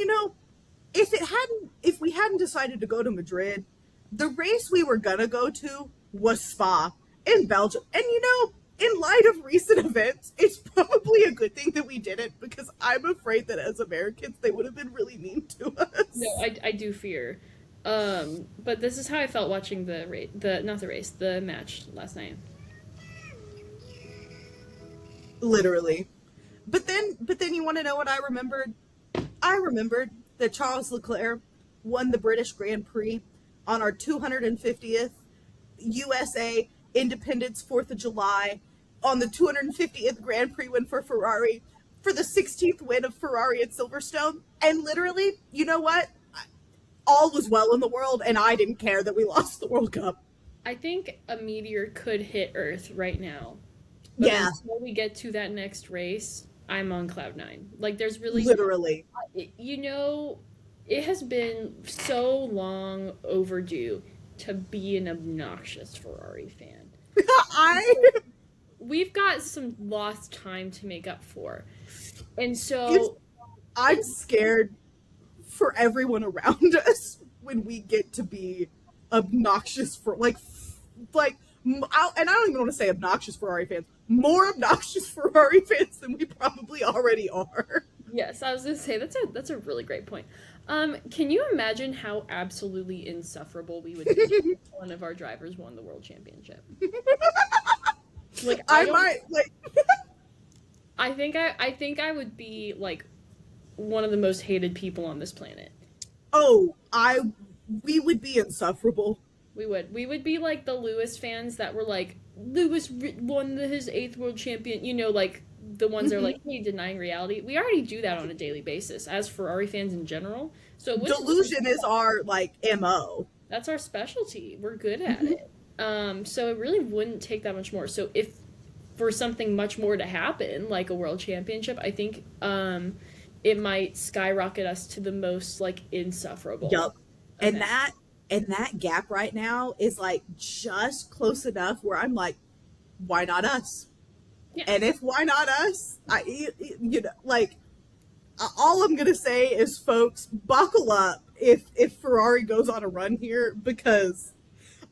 if we hadn't decided to go to Madrid, the race we were gonna go to was Spa in Belgium. And in light of recent events, it's probably a good thing that we didn't, because I'm afraid that as Americans they would have been really mean to No, us. I do fear. But this is how I felt watching the race, not the race, the match last night. Literally. But then you want to know what I remembered? I remembered that Charles Leclerc won the British Grand Prix on our 250th USA Independence 4th of July, on the 250th Grand Prix win for Ferrari, for the 16th win of Ferrari at Silverstone. And literally, you know what? All was well in the world, and I didn't care that we lost the World Cup. I think a meteor could hit Earth right now, but Yeah, until we get to that next race, I'm on cloud nine. Like, there's really, literally. you know, it has been so long overdue to be an obnoxious Ferrari fan. I We've got some lost time to make up for. And it's, so I'm it's scared for everyone around us when we get to be obnoxious for and I don't even want to say obnoxious Ferrari fans, more obnoxious Ferrari fans than we probably already are. yes, I was gonna say that's a really great point. Can you imagine how absolutely insufferable we would be if one of our drivers won the world championship? Like I I don't might like I think I would be like one of the most hated people on this planet. oh, I we would be insufferable. We would be like the Lewis fans that were like won his eighth world champion. You know, like the ones that are like, Hmm. hey, denying reality. We already do that on a daily basis as Ferrari fans in general. So it wouldn't really Delusion is our like MO. that's our specialty. We're good at Hmm. it. So it really wouldn't take that much more. So if for something much more to happen, like a world championship, I think it might skyrocket us to the most like insufferable Yup. And event. that gap right now is like just close enough where I'm like, why not us? Yeah. And if why not us, you know, like all I'm gonna say is, folks, buckle up if Ferrari goes on a run here, because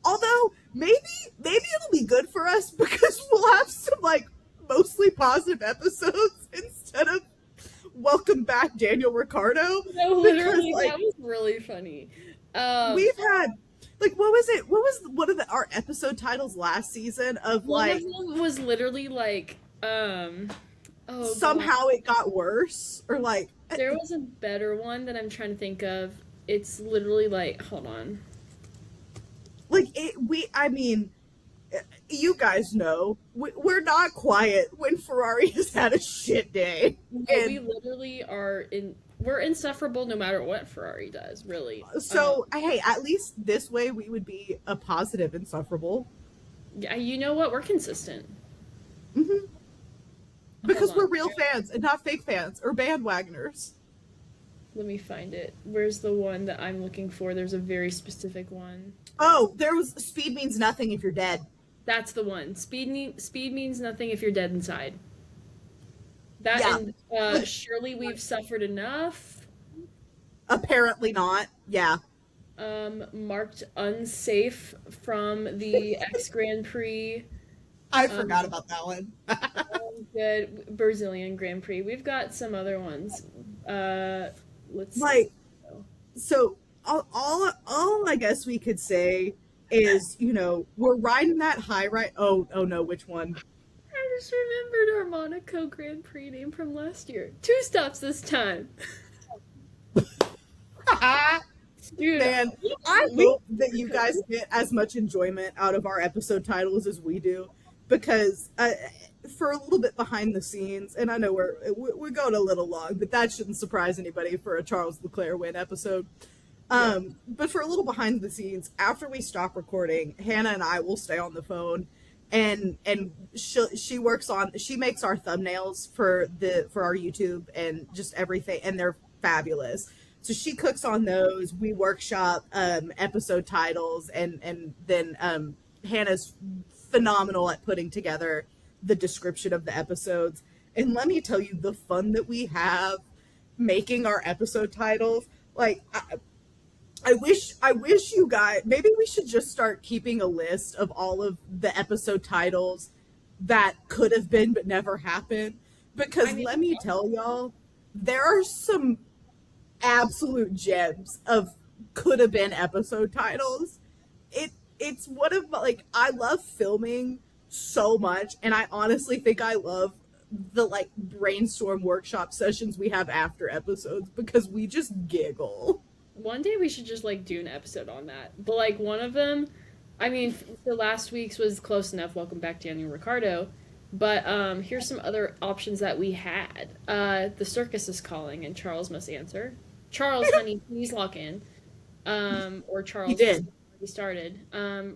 although maybe it'll be good for us because we'll have some like mostly positive episodes instead of welcome back Daniel Ricciardo, No, because literally, like that was really funny. Um, we've had like what was it? What was one of our episode titles last season of one of like them was literally like, oh god, somehow it got worse, or there was a better one that I'm trying to think of. It's literally like, hold on. like it we I mean, you guys know we're not quiet when Ferrari has had a shit day. No, we And literally are in. We're insufferable no matter what Ferrari does, really. so, hey, at least this way we would be a positive insufferable. Yeah, you know what? We're consistent. Hmm. Hold Because on. we're real fans and not fake fans or bandwagoners. Let me find it. Where's the one that I'm looking for? There's a very specific one. Oh, there was speed means nothing if you're dead. That's the one. Speed means nothing if you're dead inside. That Yeah. and Like, surely we've suffered enough. apparently not. Yeah. Marked unsafe from the X Grand Prix. I forgot Um, about that one. good Brazilian Grand Prix. We've got some other ones. Uh, let's see. Like, so all I guess we could say is, we're riding that high, right? Oh no, which one? I just remembered our Monaco Grand Prix name from last year. Two stops this time. Dude, Man, I we hope that you guys get as much enjoyment out of our episode titles as we do, because for a little bit behind the scenes, and I know we're going a little long, but that shouldn't surprise anybody for a Charles Leclerc win episode. yeah. But for a little behind the scenes, after we stop recording, Hannah and I will stay on the phone, and she makes our thumbnails for our YouTube and just everything, and they're fabulous. So she cooks on those. We workshop episode titles, and then Hannah's phenomenal at putting together the description of the episodes. And let me tell you, the fun that we have making our episode titles. Like, I wish you guys, maybe we should just start keeping a list of all of the episode titles that could have been but never happened. I Because mean, let me tell y'all, there are some absolute gems of could have been episode titles. It's one of like, I love filming so much, and I honestly think I love the like brainstorm workshop sessions we have after episodes, because we just giggle. one day we should just like do an episode on that. But like one of them, I mean, the last week's was close enough. Welcome back, Daniel Ricciardo. But here's some other options that we had. The circus is calling, and Charles must answer. Charles, honey, please lock in. Or He Charles, because did. we already started.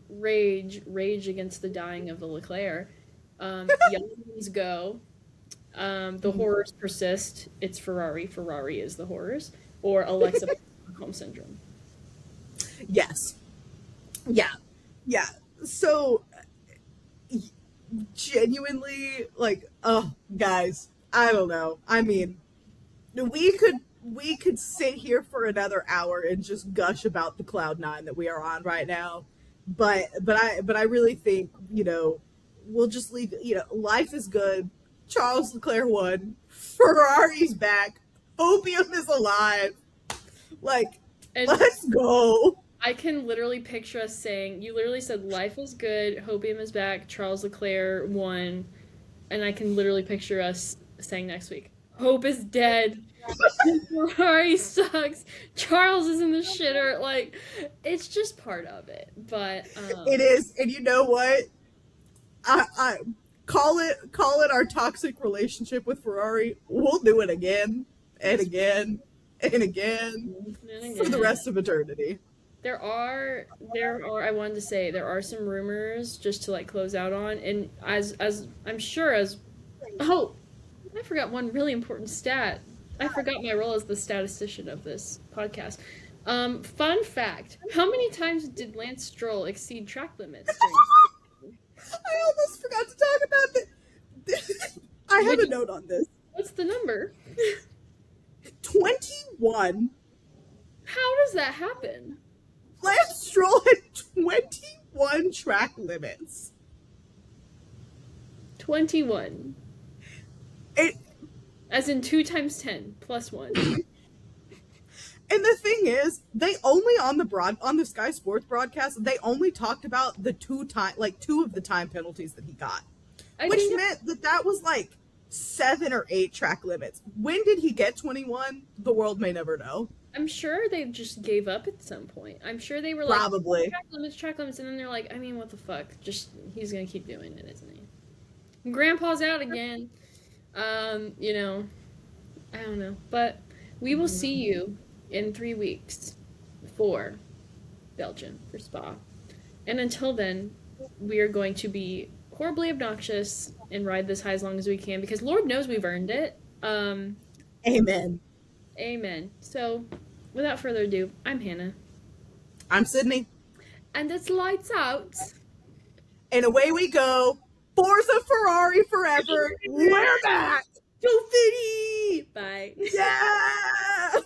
Rage against the dying of the Leclerc. Young ones go. The horrors persist. It's Ferrari. Ferrari is the horrors. Or Alexa Stockholm syndrome. Yes. Yeah. Yeah. So genuinely, like, oh, guys, I don't know. I mean, we could sit here for another hour and just gush about the cloud 9 that we are on right now. But I really think, we'll just leave. Life is good. Charles Leclerc won. Ferrari's back. Opium is alive. Like, And let's go. I can literally picture us saying, you literally said, life is good, Hopium is back, Charles Leclerc won, and I can literally picture us saying next week, Hope is dead, Ferrari sucks, Charles is in the shitter. Like, it's just part of it. But, It is, and you know what? I call it our toxic relationship with Ferrari. We'll do it again and again and again and for the again, rest of eternity. I wanted to say, there are some rumors just to like close out on, and as I'm sure as, oh, I forgot one really important stat. I forgot my role as the statistician of this podcast. Fun fact: how many times did Lance Stroll exceed track limits during? I almost forgot to talk about this. I have a note on this. What's the number? 21. How does that happen? Lance Stroll had 21 track limits. 21. It, As in 2 times 10 plus 1. and the thing is, they only on the Sky Sports broadcast, they only talked about the two of the time penalties that he got, which meant that was like 7 or 8 track limits. When did he get 21? The world may never know. I'm sure they just gave up at some point. I'm sure they were like, Probably. track limits, and then they're like, I mean, what the fuck? Just, he's gonna keep doing it, isn't he? Grandpa's out again. You know, I don't know. But we will see you in 3 weeks for Belgium, for Spa. And until then, we are going to be horribly obnoxious and ride this high as long as we can, because Lord knows we've earned it. Amen. Amen. So, without further ado, I'm Hannah. I'm Sydney. And it's lights out. And away we go. Forza Ferrari forever. We're back. Go FIDDY! Bye. Yeah.